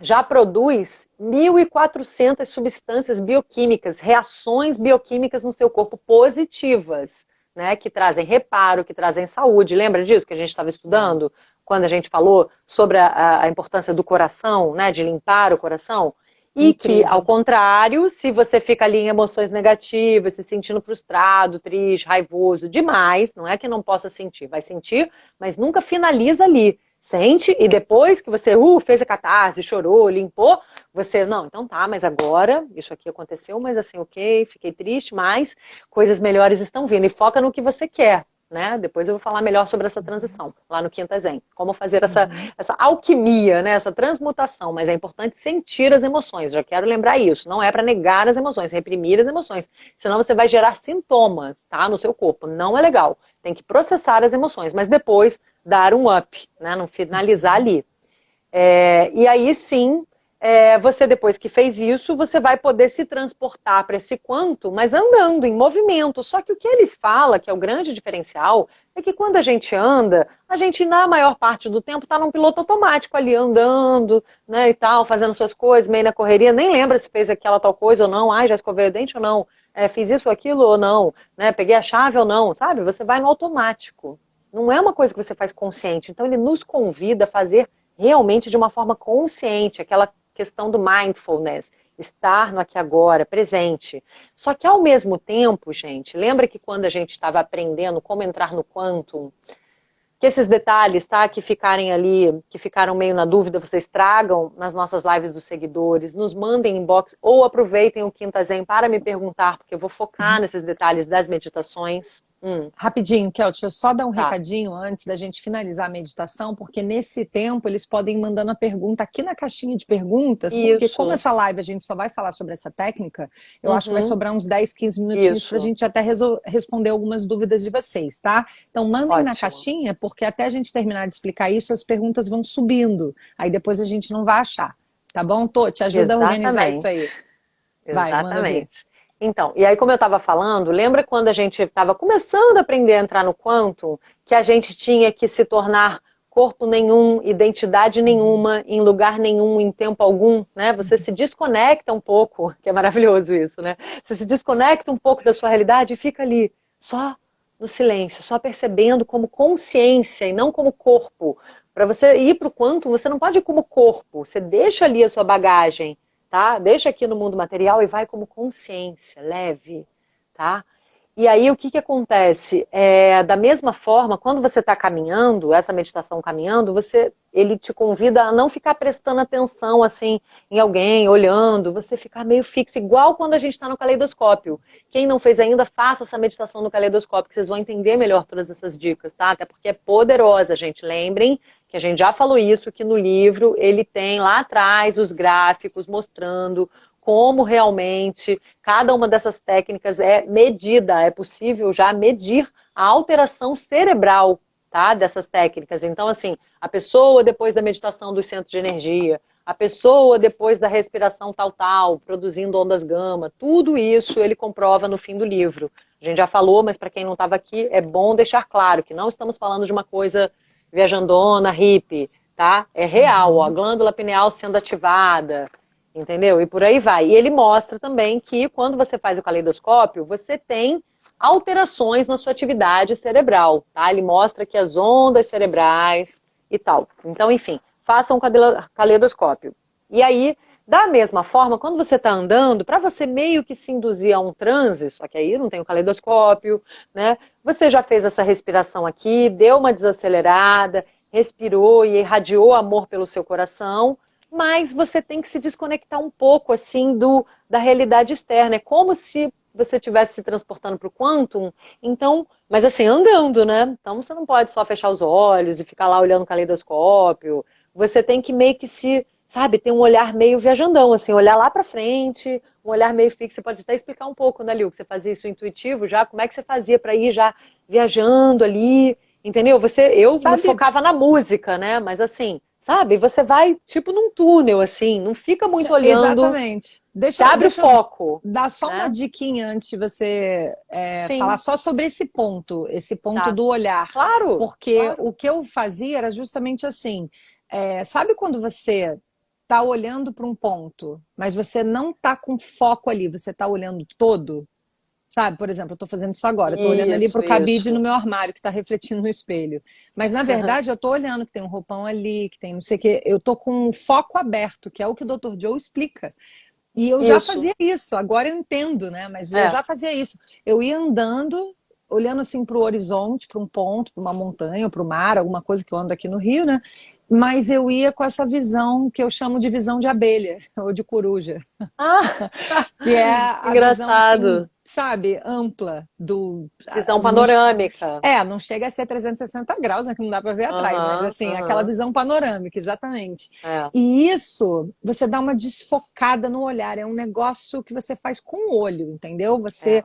já produz 1.400 substâncias bioquímicas, reações bioquímicas no seu corpo positivas. né, que trazem reparo, que trazem saúde. Lembra disso que a gente estava estudando? Quando a gente falou sobre a importância do coração, né, de limpar o coração? E Incrível. que, ao contrário, se você fica ali em emoções negativas, se sentindo frustrado, triste, raivoso, demais, não é que não possa sentir, vai sentir, mas nunca finaliza ali. Sente e depois que você fez a catarse, chorou, limpou, você, não, então tá, mas agora isso aqui aconteceu, mas assim, ok, fiquei triste, mas coisas melhores estão vindo. E foca no que você quer, né? Depois eu vou falar melhor sobre essa transição, lá no Quinta Zen. Como fazer essa alquimia, né? Essa transmutação. Mas é importante sentir as emoções, já quero lembrar isso. Não é para negar as emoções, reprimir as emoções. Senão você vai gerar sintomas, tá? No seu corpo. Não é legal. Tem que processar as emoções, mas depois dar um up, né? Não finalizar ali. E aí sim, você depois que fez isso, você vai poder se transportar para esse quanto, mas andando, em movimento. Só que o que ele fala, que é o grande diferencial, é que quando a gente anda, a gente na maior parte do tempo está num piloto automático ali, andando, né, e tal, fazendo suas coisas, meio na correria, nem lembra se fez aquela tal coisa ou não, já escovei o dente ou não, fiz isso ou aquilo ou não, né, peguei a chave ou não, sabe? Você vai no automático. Não é uma coisa que você faz consciente. Então ele nos convida a fazer realmente de uma forma consciente, aquela questão do mindfulness, estar no aqui agora, presente. Só que ao mesmo tempo, gente, lembra que quando a gente estava aprendendo como entrar no quantum, que esses detalhes, tá, que ficarem ali, que ficaram meio na dúvida, vocês tragam nas nossas lives dos seguidores, nos mandem inbox ou aproveitem o Quinta Zen para me perguntar, porque eu vou focar nesses detalhes das meditações. Rapidinho, Kel, deixa eu só dar um Tá. recadinho antes da gente finalizar a meditação, porque nesse tempo eles podem ir mandando a pergunta aqui na caixinha de perguntas, porque como Isso. essa live a gente só vai falar sobre essa técnica, eu acho que vai sobrar uns 10, 15 minutinhos para a Isso. gente até responder algumas dúvidas de vocês, tá? Então mandem na Ótimo. caixinha, porque até a gente terminar de explicar isso, as perguntas vão subindo. Aí depois a gente não vai achar, tá bom? Tô, te ajuda a organizar isso aí. Vai, manda ver. Exatamente. Então, e aí como eu estava falando, lembra quando a gente estava começando a aprender a entrar no quantum, que a gente tinha que se tornar corpo nenhum, identidade nenhuma, em lugar nenhum, em tempo algum, né? Você se desconecta um pouco, que é maravilhoso isso, né? Você se desconecta um pouco da sua realidade e fica ali, só no silêncio, só percebendo como consciência e não como corpo. Para você ir para o quantum, você não pode ir como corpo, você deixa ali a sua bagagem, tá? Deixa aqui no mundo material e vai como consciência, leve, tá? E aí o que acontece? Da mesma forma, quando você está caminhando, essa meditação caminhando, ele te convida a não ficar prestando atenção assim em alguém, olhando, você ficar meio fixo, igual quando a gente está no caleidoscópio. Quem não fez ainda, faça essa meditação no caleidoscópio, que vocês vão entender melhor todas essas dicas, tá? Até porque é poderosa, gente. Lembrem que a gente já falou isso, que no livro ele tem lá atrás os gráficos mostrando como realmente cada uma dessas técnicas é medida, é possível já medir a alteração cerebral, tá, dessas técnicas. Então, assim, a pessoa depois da meditação dos centros de energia, a pessoa depois da respiração tal, produzindo ondas gama, tudo isso ele comprova no fim do livro. A gente já falou, mas para quem não estava aqui, é bom deixar claro que não estamos falando de uma coisa viajandona, hippie, tá? É real, ó, a glândula pineal sendo ativada, entendeu? E por aí vai. E ele mostra também que quando você faz o caleidoscópio, você tem alterações na sua atividade cerebral, tá? Ele mostra que as ondas cerebrais e tal. Então, enfim, façam um caleidoscópio. E aí, da mesma forma, quando você está andando, para você meio que se induzir a um transe, só que aí não tem o caleidoscópio, né? Você já fez essa respiração aqui, deu uma desacelerada, respirou e irradiou amor pelo seu coração, mas você tem que se desconectar um pouco, assim, da realidade externa. É como se você estivesse se transportando para o quantum, então, mas assim, andando, né? Então você não pode só fechar os olhos e ficar lá olhando o caleidoscópio. Você tem que meio que se, sabe, ter um olhar meio viajandão, assim, olhar lá para frente, um olhar meio fixo. Você pode até explicar um pouco, né, Lil, que você fazia isso intuitivo já, como é que você fazia para ir já viajando ali, entendeu? Eu me focava na música, né? Mas assim, sabe, você vai tipo num túnel, assim, não fica muito olhando. Exatamente. Você abre o foco. Dá só uma diquinha antes de você falar só sobre esse ponto do olhar. Claro. Porque o que eu fazia era justamente assim. Sabe quando você está olhando para um ponto, mas você não está com foco ali, você está olhando todo? Sabe, por exemplo, eu estou fazendo isso agora, estou olhando ali para o cabide no meu armário, que está refletindo no espelho. Mas, na verdade, eu estou olhando que tem um roupão ali, que tem não sei o quê. Eu estou com o foco aberto, que é o que o Dr. Joe explica. E eu já Isso. fazia isso, agora eu entendo, né? Mas eu É. já fazia isso. Eu ia andando, olhando assim para o horizonte, para um ponto, para uma montanha, para o mar, alguma coisa que eu ando aqui no Rio, né? Mas eu ia com essa visão que eu chamo de visão de abelha ou de coruja. Ah, Que é a visão, assim, engraçado. sabe, ampla do... Visão Não, panorâmica. não chega a ser 360 graus, né, que não dá para ver atrás, mas Aham, assim, aquela aham. visão panorâmica, exatamente. É, E isso, você dá uma desfocada no olhar, é um negócio que você faz com o olho, entendeu? Você é.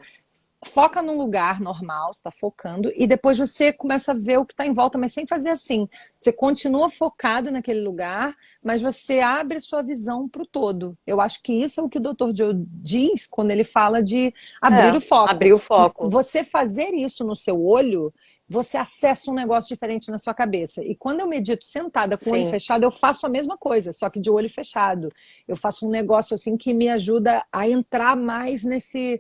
foca num lugar normal, está focando, e depois você começa a ver o que está em volta, mas sem fazer assim. Você continua focado naquele lugar, mas você abre sua visão para o todo. Eu acho que isso é o que o Dr. Joe diz quando ele fala de abrir É, o foco. abrir o foco. Você fazer isso no seu olho, você acessa um negócio diferente na sua cabeça. E quando eu medito sentada com o olho Sim. fechado, eu faço a mesma coisa, só que de olho fechado. Eu faço um negócio assim que me ajuda a entrar mais nesse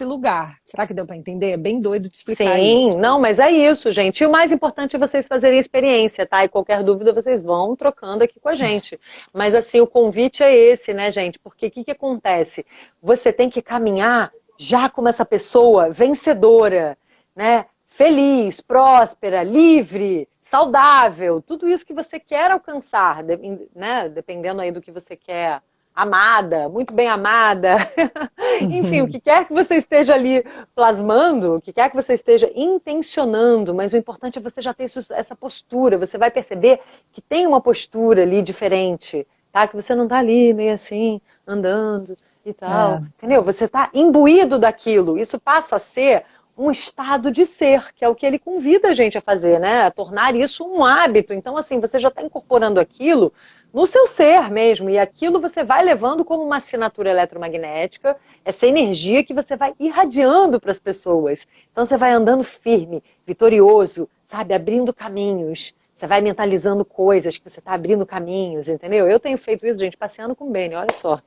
lugar. Será que deu para entender? É bem doido de explicar Sim, isso. não, mas é isso, gente. E o mais importante é vocês fazerem experiência, tá? E qualquer dúvida vocês vão trocando aqui com a gente. Mas assim, o convite é esse, né, gente? Porque o que acontece? Você tem que caminhar já como essa pessoa vencedora, né? Feliz, próspera, livre, saudável, tudo isso que você quer alcançar, né? Dependendo aí do que você quer. Amada, muito bem amada. Enfim, o que quer que você esteja ali plasmando, o que quer que você esteja intencionando, mas o importante é você já ter essa postura. Você vai perceber que tem uma postura ali diferente, tá? Que você não tá ali meio assim, andando e tal, É. entendeu? Você tá imbuído daquilo. Isso passa a ser um estado de ser, que é o que ele convida a gente a fazer, né? A tornar isso um hábito. Então, assim, você já está incorporando aquilo no seu ser mesmo, e aquilo você vai levando como uma assinatura eletromagnética, essa energia que você vai irradiando para as pessoas. Então você vai andando firme, vitorioso, sabe, abrindo caminhos. Você vai mentalizando coisas que você está abrindo caminhos, entendeu? Eu tenho feito isso, gente, passeando com o Beni, olha só.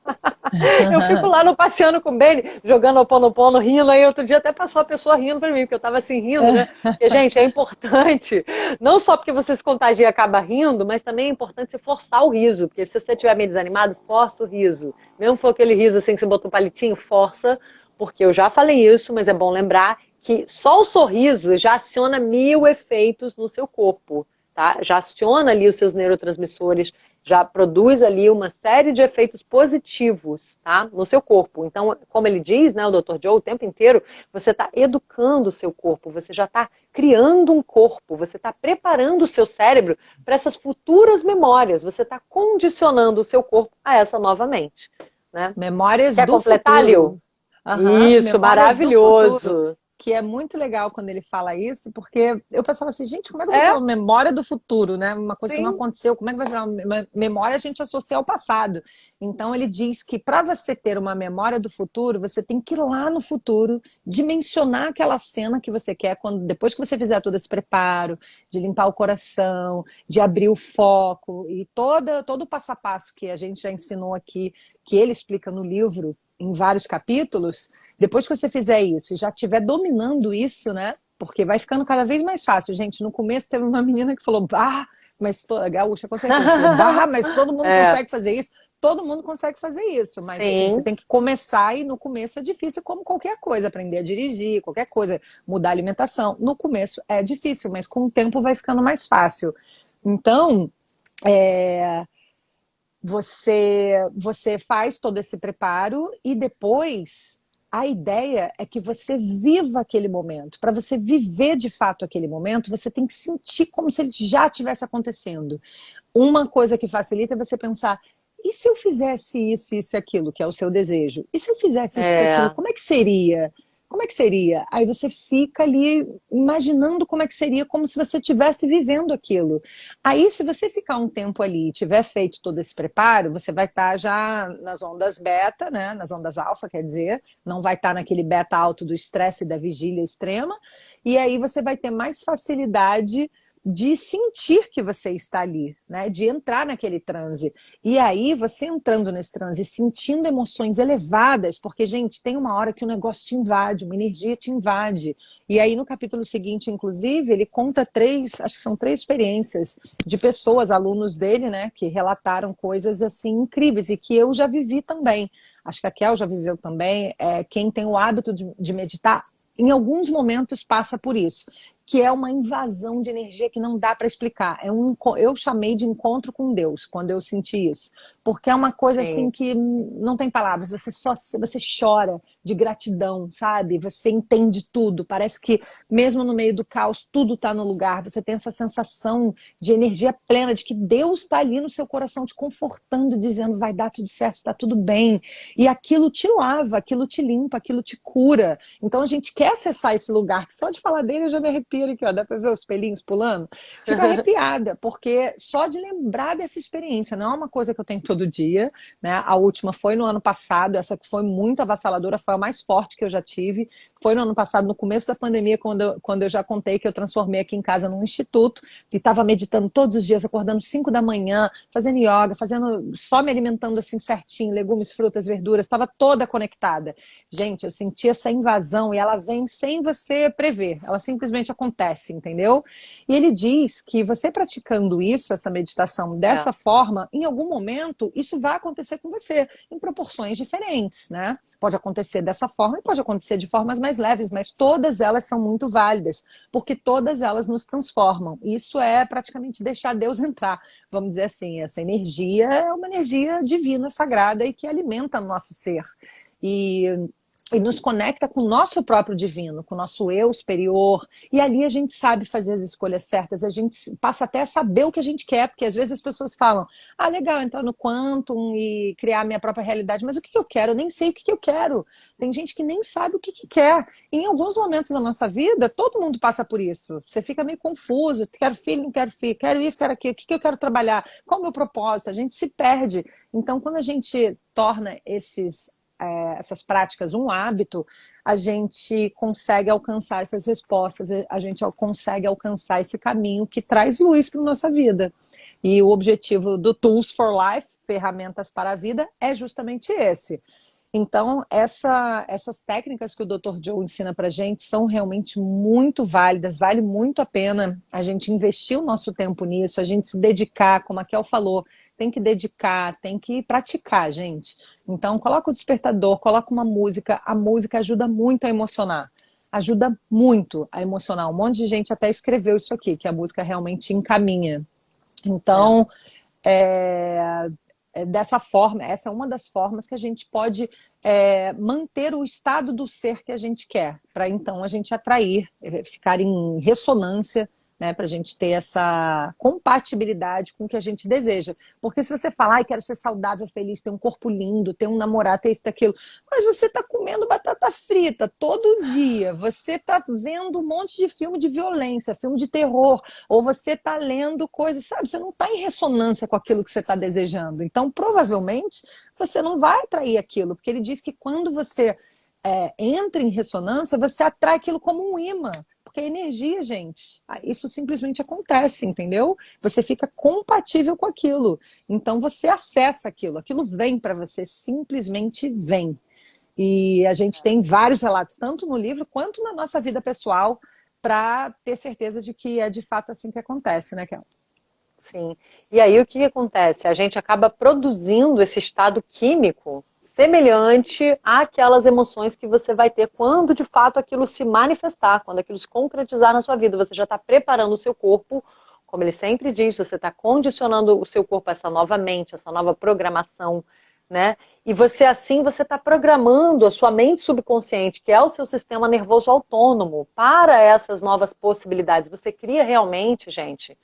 Eu fico lá no passeando com o Beni, jogando o Ho'oponopono, rindo, aí outro dia até passou a pessoa rindo para mim, porque eu estava assim rindo, né? Porque, gente, é importante, não só porque você se contagia e acaba rindo, mas também é importante você forçar o riso, porque se você estiver meio desanimado, força o riso. Mesmo se for aquele riso assim que você botou um palitinho, força, porque eu já falei isso, mas é bom lembrar que só o sorriso já aciona 1000 efeitos no seu corpo. Tá? Já aciona ali os seus neurotransmissores, já produz ali uma série de efeitos positivos, tá? No seu corpo. Então, como ele diz, né, o Dr. Joe, o tempo inteiro, você está educando o seu corpo, você já está criando um corpo, você está preparando o seu cérebro para essas futuras memórias, você está condicionando o seu corpo a essa nova mente. Né? Memórias Quer do completar, Lil? futuro. Aham, Isso, Memórias do futuro. maravilhoso. Que é muito legal quando ele fala isso, porque eu pensava assim, gente, como é que eu vou ter É, uma memória do futuro, né? Uma coisa que não sim. aconteceu, como é que vai virar uma memória a gente associa ao passado? Então ele diz que para você ter uma memória do futuro, você tem que ir lá no futuro, dimensionar aquela cena que você quer, quando depois que você fizer todo esse preparo, de limpar o coração, de abrir o foco e todo o passo a passo que a gente já ensinou aqui, que ele explica no livro, em vários capítulos, depois que você fizer isso e já estiver dominando isso, né? Porque vai ficando cada vez mais fácil. Gente, no começo teve uma menina que falou, bah, mas a gaúcha com certeza falou, bah, mas todo mundo É, consegue fazer isso. Todo mundo consegue fazer isso, mas assim, você sim. tem que começar e no começo é difícil, como qualquer coisa, aprender a dirigir, qualquer coisa, mudar a alimentação. No começo é difícil, mas com o tempo vai ficando mais fácil. Então, é, você faz todo esse preparo e depois a ideia é que você viva aquele momento. Para você viver de fato aquele momento, você tem que sentir como se ele já estivesse acontecendo. Uma coisa que facilita é você pensar: e se eu fizesse isso, isso e aquilo, que é o seu desejo? E se eu fizesse isso e aquilo, É, como é que seria? Como é que seria? Aí você fica ali imaginando como é que seria, como se você estivesse vivendo aquilo. Aí, se você ficar um tempo ali e tiver feito todo esse preparo, você vai estar já nas ondas beta, né? Nas ondas alfa, quer dizer, não vai estar naquele beta alto do estresse e da vigília extrema, e aí você vai ter mais facilidade de sentir que você está ali, né? De entrar naquele transe. E aí, você entrando nesse transe, sentindo emoções elevadas, porque, gente, tem uma hora que o negócio te invade, uma energia te invade. E aí, no capítulo seguinte, inclusive, ele conta acho que são 3 experiências de pessoas, alunos dele, né? Que relataram coisas, assim, incríveis e que eu já vivi também. Acho que a Kel já viveu também. Quem tem o hábito de meditar, em alguns momentos passa por isso, que é uma invasão de energia que não dá para explicar. Eu chamei de encontro com Deus quando eu senti isso, porque é uma coisa assim Sim. que não tem palavras. Você chora de gratidão, sabe? Você entende tudo. Parece que mesmo no meio do caos tudo está no lugar. Você tem essa sensação de energia plena, de que Deus está ali no seu coração te confortando, dizendo vai dar tudo certo, está tudo bem. E aquilo te lava, aquilo te limpa, aquilo te cura. Então a gente quer acessar esse lugar, que só de falar dele eu já me arrepio aqui, ó. Dá pra ver os pelinhos pulando? Fico arrepiada, porque só de lembrar dessa experiência, não é uma coisa que eu tenho todo dia, né? A última foi no ano passado, essa que foi muito avassaladora, foi a mais forte que eu já tive. Foi no ano passado, no começo da pandemia, quando eu já contei que eu transformei aqui em casa num instituto, e estava meditando todos os dias, acordando 5 da manhã, fazendo yoga, só me alimentando assim certinho, legumes, frutas, verduras, estava toda conectada. Gente, eu senti essa invasão e ela vem sem você prever, ela simplesmente acontece, entendeu? E ele diz que você praticando isso, essa meditação dessa forma, em algum momento isso vai acontecer com você, em proporções diferentes, né? Pode acontecer dessa forma e pode acontecer de formas mais leves, mas todas elas são muito válidas, porque todas elas nos transformam. Isso é praticamente deixar Deus entrar, vamos dizer assim. Essa energia é uma energia divina, sagrada e que alimenta o nosso ser. E nos conecta com o nosso próprio divino, com o nosso eu superior, e ali a gente sabe fazer as escolhas certas, a gente passa até a saber o que a gente quer, porque às vezes as pessoas falam, legal, entrar no Quantum e criar a minha própria realidade, mas o que eu quero? Eu nem sei o que eu quero. Tem gente que nem sabe o que quer. E em alguns momentos da nossa vida, todo mundo passa por isso. Você fica meio confuso, quero filho, não quero filho, quero isso, quero aquilo, o que eu quero trabalhar? Qual é o meu propósito? A gente se perde. Então, quando a gente torna essas práticas um hábito, a gente consegue alcançar essas respostas, a gente consegue alcançar esse caminho que traz luz para a nossa vida. E o objetivo do Tools for Life, ferramentas para a vida, é justamente esse. Então, essas técnicas que o Dr. Joe ensina para a gente são realmente muito válidas, vale muito a pena a gente investir o nosso tempo nisso, a gente se dedicar, como a Kel falou, tem que dedicar, tem que praticar, gente. Então, coloca o despertador, coloca uma música, a música ajuda muito a emocionar. Ajuda muito a emocionar. Um monte de gente até escreveu isso aqui, que a música realmente encaminha. Então, dessa forma, essa é uma das formas que a gente pode manter o estado do ser que a gente quer, para então a gente atrair, ficar em ressonância, né, para a gente ter essa compatibilidade com o que a gente deseja. Porque se você falar, quero ser saudável, feliz, ter um corpo lindo, ter um namorado, ter isso, ter aquilo, mas você está comendo batata frita todo dia, você está vendo um monte de filme de violência, filme de terror, ou você está lendo coisas, sabe? Você não está em ressonância com aquilo que você está desejando. Então, provavelmente, você não vai atrair aquilo, porque ele diz que quando você entra em ressonância, você atrai aquilo como um imã. Porque é energia, gente. Isso simplesmente acontece, entendeu? Você fica compatível com aquilo. Então você acessa aquilo. Aquilo vem para você, simplesmente vem. E a gente tem vários relatos, tanto no livro quanto na nossa vida pessoal, para ter certeza de que é de fato assim que acontece, né, Kel? Sim. E aí o que acontece? A gente acaba produzindo esse estado químico semelhante àquelas emoções que você vai ter quando de fato aquilo se manifestar, quando aquilo se concretizar na sua vida. Você já está preparando o seu corpo, como ele sempre diz, você está condicionando o seu corpo a essa nova mente, essa nova programação, né? E você está programando a sua mente subconsciente, que é o seu sistema nervoso autônomo, para essas novas possibilidades. Você cria realmente, gente,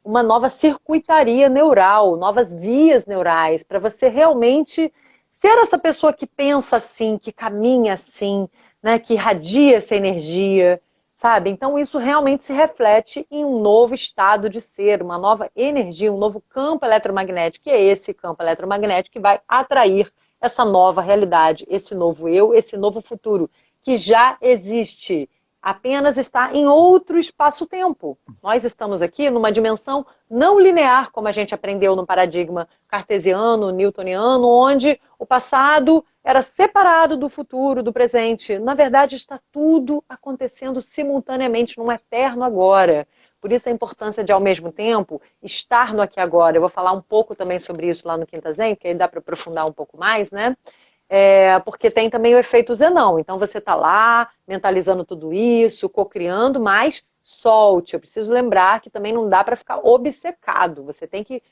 uma nova circuitaria neural, novas vias neurais, para você realmente ser essa pessoa que pensa assim, que caminha assim, né, que irradia essa energia, sabe? Então isso realmente se reflete em um novo estado de ser, uma nova energia, um novo campo eletromagnético, que é esse campo eletromagnético que vai atrair essa nova realidade, esse novo eu, esse novo futuro, que já existe. apenas está em outro espaço-tempo. Nós estamos aqui numa dimensão não linear, como a gente aprendeu no paradigma cartesiano, newtoniano, onde o passado era separado do futuro, do presente. Na verdade, está tudo acontecendo simultaneamente num eterno agora. Por isso a importância de, ao mesmo tempo, estar no aqui e agora. Eu vou falar um pouco também sobre isso lá no Quinta Zen, porque aí dá para aprofundar um pouco mais, né? Porque tem também o efeito Zenão. Então você está lá, mentalizando tudo isso, cocriando, mas solte. Eu preciso lembrar que também não dá para ficar obcecado. Você tem que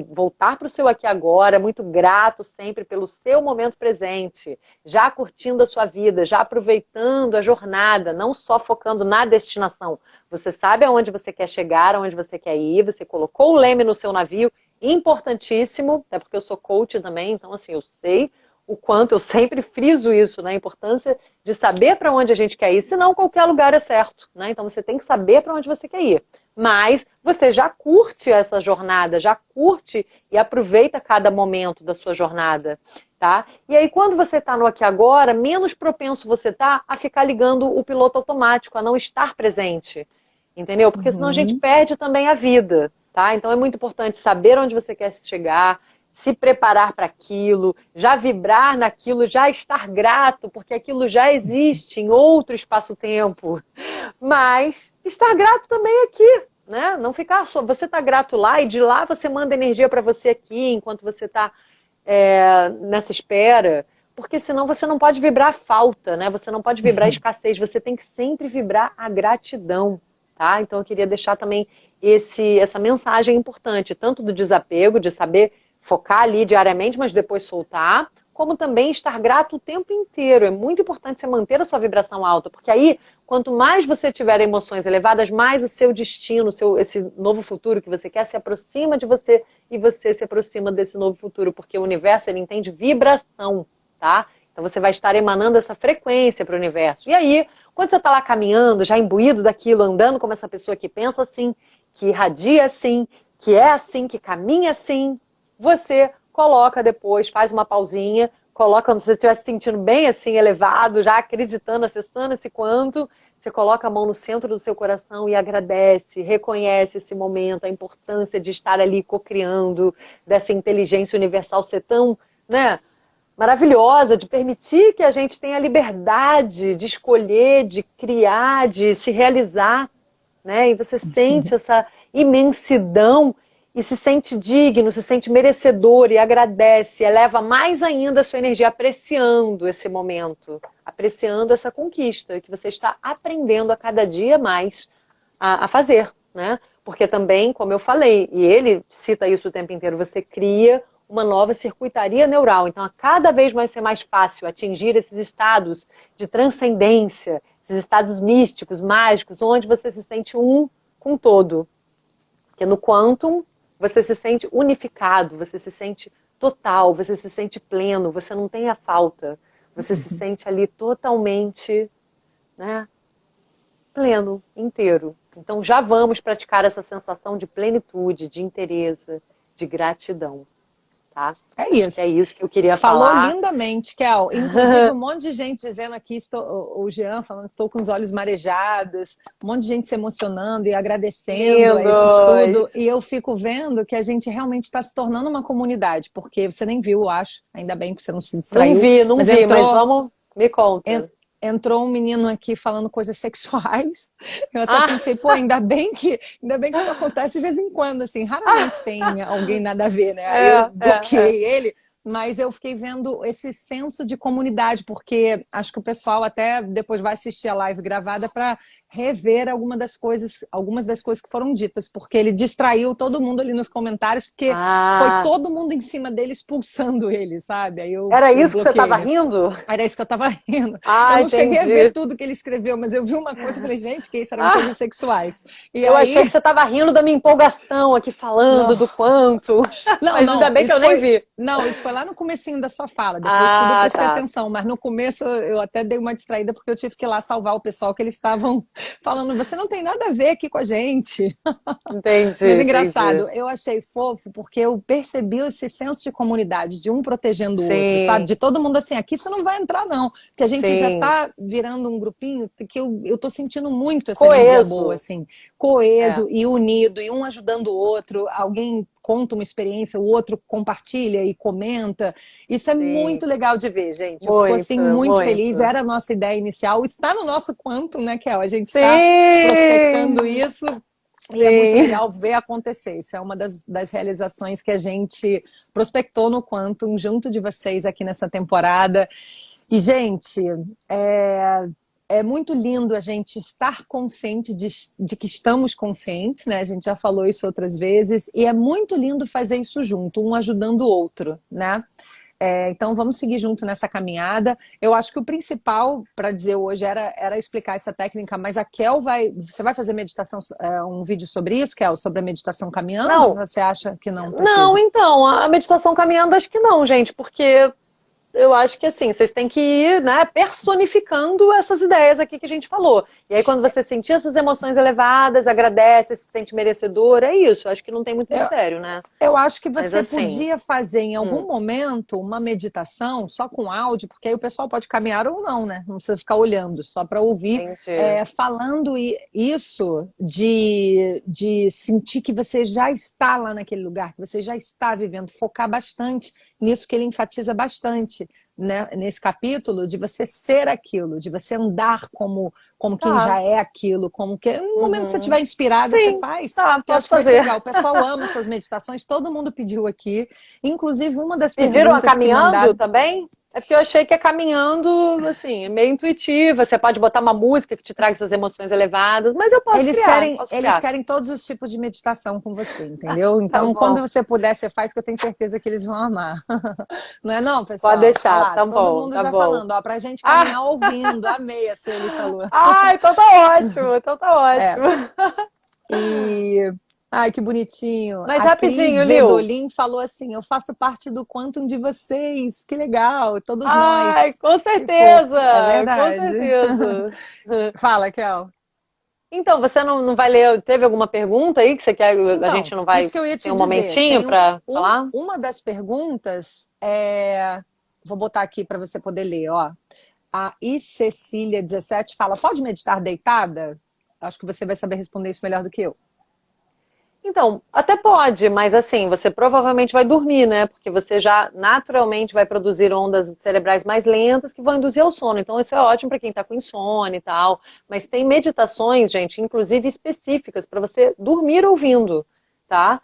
voltar para o seu aqui e agora, muito grato sempre pelo seu momento presente, já curtindo a sua vida, já aproveitando a jornada, não só focando na destinação. Você sabe aonde você quer chegar, aonde você quer ir, você colocou o leme no seu navio, importantíssimo, até porque eu sou coach também, então assim, eu sei o quanto, eu sempre friso isso, né? A importância de saber para onde a gente quer ir, senão qualquer lugar é certo, né? Então você tem que saber para onde você quer ir. Mas você já curte essa jornada, já curte e aproveita cada momento da sua jornada, tá? E aí quando você está no aqui e agora, menos propenso você tá a ficar ligando o piloto automático, a não estar presente, entendeu? Porque senão a gente perde também a vida, tá? Então é muito importante saber onde você quer chegar, se preparar para aquilo, já vibrar naquilo, já estar grato, porque aquilo já existe em outro espaço-tempo. Mas estar grato também aqui, né? Não ficar só, você está grato lá e de lá você manda energia para você aqui, enquanto você está nessa espera, porque senão você não pode vibrar a falta, né? Você não pode vibrar a escassez, você tem que sempre vibrar a gratidão, tá? Então eu queria deixar também essa mensagem importante, tanto do desapego, de saber focar ali diariamente, mas depois soltar, como também estar grato o tempo inteiro. É muito importante você manter a sua vibração alta, porque aí, quanto mais você tiver emoções elevadas, mais o seu destino, esse novo futuro que você quer se aproxima de você e você se aproxima desse novo futuro, porque o universo, ele entende vibração, tá? Então você vai estar emanando essa frequência para o universo. E aí, quando você está lá caminhando, já imbuído daquilo, andando como essa pessoa que pensa assim, que irradia assim, que é assim, que caminha assim, você coloca depois, faz uma pausinha, coloca quando você estiver se sentindo bem assim, elevado, já acreditando, acessando esse quanto, você coloca a mão no centro do seu coração e agradece, reconhece esse momento, a importância de estar ali cocriando, dessa inteligência universal ser tão, né, maravilhosa, de permitir que a gente tenha liberdade de escolher, de criar, de se realizar, né? E você sente essa imensidão e se sente digno, se sente merecedor e agradece, eleva mais ainda a sua energia, apreciando esse momento, apreciando essa conquista que você está aprendendo a cada dia mais a fazer, né? Porque também, como eu falei, e ele cita isso o tempo inteiro, você cria uma nova circuitaria neural. Então, a cada vez vai ser mais fácil atingir esses estados de transcendência, esses estados místicos, mágicos, onde você se sente um com todo. Porque no quantum, você se sente unificado, você se sente total, você se sente pleno, você não tem a falta. Você se sente ali totalmente, né, pleno, inteiro. Então já vamos praticar essa sensação de plenitude, de inteireza, de gratidão. Tá? É isso. É isso que eu queria Falou falar. Falou lindamente, Kel. Inclusive, um monte de gente dizendo aqui, o Jean falando, estou com os olhos marejados, um monte de gente se emocionando e agradecendo a esse estudo. E eu fico vendo que a gente realmente está se tornando uma comunidade, porque você nem viu, eu acho, ainda bem que você não se distraiu. Não vi, mas vamos, me conta. Entrou um menino aqui falando coisas sexuais. Eu até pensei, pô, ainda bem que isso acontece de vez em quando, assim, raramente tem alguém nada a ver, né? Aí eu bloqueei ele, mas eu fiquei vendo esse senso de comunidade, porque acho que o pessoal até depois vai assistir a live gravada para rever algumas das coisas que foram ditas, porque ele distraiu todo mundo ali nos comentários, porque foi todo mundo em cima dele expulsando ele, sabe? Aí Era isso que você estava rindo? Era isso que eu estava rindo. Eu não cheguei a ver tudo que ele escreveu, mas eu vi uma coisa e falei, gente, que isso eram coisas sexuais. E eu achei que você estava rindo da minha empolgação aqui falando do quanto. Mas ainda bem que eu nem vi. Não, isso foi lá no comecinho da sua fala, depois tudo eu prestei Tá. atenção, mas no começo eu até dei uma distraída porque eu tive que ir lá salvar o pessoal que eles estavam falando, você não tem nada a ver aqui com a gente. Entendi, Mas entendi. engraçado, eu achei fofo porque eu percebi esse senso de comunidade, de um protegendo o outro, sabe? Sim, De todo mundo assim, aqui você não vai entrar não, porque a gente já sim. tá virando um grupinho que eu tô sentindo muito essa energia boa, Coeso. assim, É. coeso e unido, e um ajudando o outro, alguém conta uma experiência, o outro compartilha e comenta. Isso é Sim. muito legal de ver, gente. Eu fico assim Muito, muito feliz, muito. era a nossa ideia inicial, está no nosso Quantum, né, Kel? A gente está prospectando Sim! isso e é muito Sim. legal ver acontecer. Isso é uma das realizações que a gente prospectou no Quantum, junto de vocês aqui nessa temporada. E, gente, é muito lindo a gente estar consciente de que estamos conscientes, né? A gente já falou isso outras vezes. E é muito lindo fazer isso junto, um ajudando o outro, né? Então vamos seguir junto nessa caminhada. Eu acho que o principal para dizer hoje era explicar essa técnica, mas a Kel você vai fazer meditação, um vídeo sobre isso, Kel, sobre a meditação caminhando? Ou Não, você acha que não não, precisa? então, a meditação caminhando acho que não, gente, porque eu acho que assim, vocês têm que ir, né, personificando essas ideias aqui que a gente falou. E aí, quando você sentir essas emoções elevadas, agradece, se sente merecedor, é isso. Eu acho que não tem muito Eu, mistério, né? Eu acho que Mas você assim, podia fazer em algum hum, momento uma meditação só com áudio, porque aí o pessoal pode caminhar ou não, né? Não precisa ficar olhando, só para ouvir, entendi. falando isso de sentir que você já está lá naquele lugar, que você já está vivendo, focar bastante nisso que ele enfatiza bastante, né? Nesse capítulo, de você ser aquilo, de você andar como quem Tá. já é aquilo, como que no momento que você Uhum. estiver inspirada, você Sim, faz tá, que eu posso acho que vai ser fazer. legal. O pessoal ama suas meditações, todo mundo pediu aqui. Inclusive, uma das Pediram a perguntas que caminhando mandaram. também? É porque eu achei que a caminhando, assim, é meio intuitiva. Você pode botar uma música que te traga essas emoções elevadas, mas eu posso Eles criar, querem, posso eles criar. querem todos os tipos de meditação com você, entendeu? Tá Então, quando bom. você puder, você faz, que eu tenho certeza que eles vão amar. Não é não, Pode pessoal? Olha deixar, lá, tá todo bom, mundo tá já bom. falando, ó, pra gente Ah, caminhar ouvindo. Amei a Sueli falou. então tá ótimo, então tá É, ótimo. e ai, que bonitinho. Mas A Cris rapidinho, Lil. Vedolin falou assim: eu faço parte do Quantum de vocês. Que legal, todos Ai, nós. com Que fofo. É certeza, com verdade. certeza. Fala, Kel. Então, você não vai ler, teve alguma pergunta aí que você quer, a Então, gente não isso vai que eu ia ter te um dizer. momentinho Tem para falar? uma das perguntas vou botar aqui para você poder ler, ó. A Cecília 17 fala: pode meditar deitada? Acho que você vai saber responder isso melhor do que eu. Então, até pode, mas assim, você provavelmente vai dormir, né? Porque você já naturalmente vai produzir ondas cerebrais mais lentas que vão induzir ao sono. Então, isso é ótimo para quem está com insônia e tal. Mas tem meditações, gente, inclusive específicas para você dormir ouvindo, tá?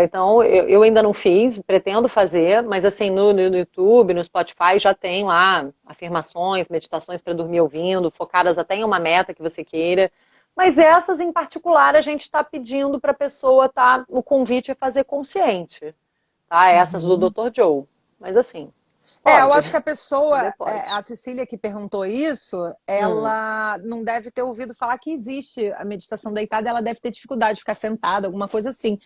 Então, eu ainda não fiz, pretendo fazer, mas assim, no YouTube, no Spotify, já tem lá afirmações, meditações para dormir ouvindo, focadas até em uma meta que você queira. Mas essas em particular a gente está pedindo para a pessoa, tá? O convite é fazer consciente, tá? Essas do Uhum. Dr. Joe. Mas assim, Eu pode. acho que a Fazer pessoa, pode. a Cecília que perguntou isso, Hum. ela não deve ter ouvido falar que existe a meditação deitada, ela deve ter dificuldade de ficar sentada, alguma coisa assim.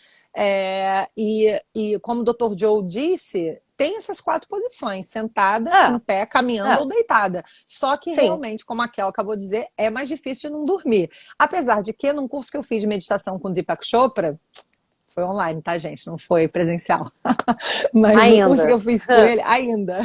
E como o Dr. Joe disse, tem essas 4 posições: sentada, É, em pé, caminhando é. ou deitada. Só que Sim. realmente, como a Kel acabou de dizer, é mais difícil de não dormir. Apesar de que, num curso que eu fiz de meditação com Deepak Chopra, foi online, tá, gente? Não foi presencial. Mas no curso que Ainda. eu fiz com ele, ainda,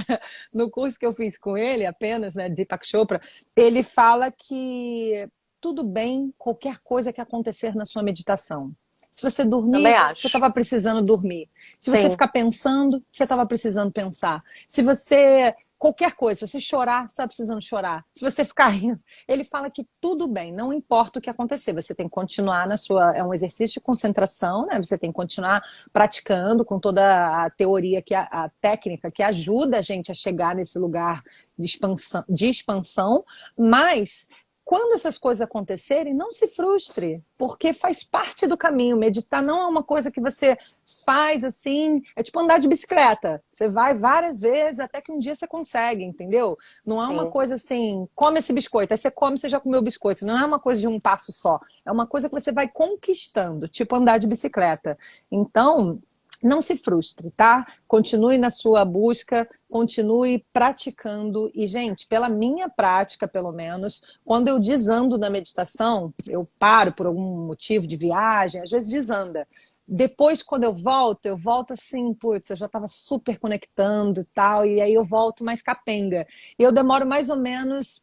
no curso que eu fiz com ele, apenas, né, Deepak Chopra, ele fala que tudo bem qualquer coisa que acontecer na sua meditação. Se você Também dormir, você acho. estava precisando dormir. Se você Sim. ficar pensando, você estava precisando pensar. Se você qualquer coisa, se você chorar, você está precisando chorar. Se você ficar rindo, ele fala que tudo bem, não importa o que acontecer, você tem que continuar na sua. É um exercício de concentração, né? Você tem que continuar praticando com toda a teoria, a técnica que ajuda a gente a chegar nesse lugar de expansão, mas quando essas coisas acontecerem, não se frustre, porque faz parte do caminho. Meditar não é uma coisa que você faz assim, é tipo andar de bicicleta. Você vai várias vezes até que um dia você consegue, entendeu? Não é uma Sim. coisa assim, come esse biscoito, aí você come, você já comeu o biscoito. Não é uma coisa de um passo só. É uma coisa que você vai conquistando, tipo andar de bicicleta. Então, não se frustre, tá? Continue na sua busca, continue praticando. E, gente, pela minha prática, pelo menos, quando eu desando na meditação, eu paro por algum motivo de viagem, às vezes desanda. Depois, quando eu volto assim, putz, eu já estava super conectando e tal, e aí eu volto mais capenga. E eu demoro mais ou menos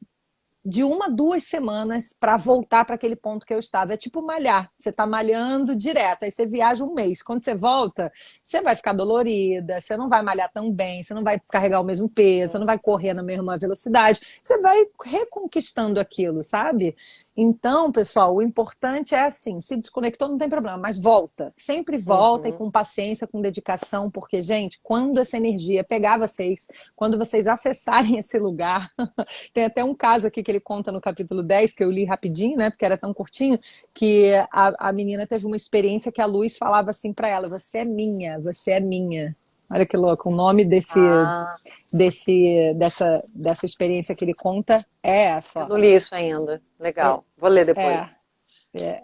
de 1 a 2 semanas para voltar para aquele ponto que eu estava. É tipo malhar. Você está malhando direto, aí você viaja um mês. Quando você volta, você vai ficar dolorida, você não vai malhar tão bem, você não vai carregar o mesmo peso, você não vai correr na mesma velocidade. Você vai reconquistando aquilo, sabe? Então, pessoal, o importante é assim, se desconectou, não tem problema, mas volta. Sempre volta e com paciência, com dedicação, porque, gente, quando essa energia pegar vocês, quando vocês acessarem esse lugar, tem até um caso aqui que ele conta no capítulo 10, que eu li rapidinho, né, porque era tão curtinho, que a menina teve uma experiência que a luz falava assim para ela, você é minha, você é minha. Olha que louco, o nome dessa experiência que ele conta é essa. Eu não li isso ainda. Legal. Vou ler depois.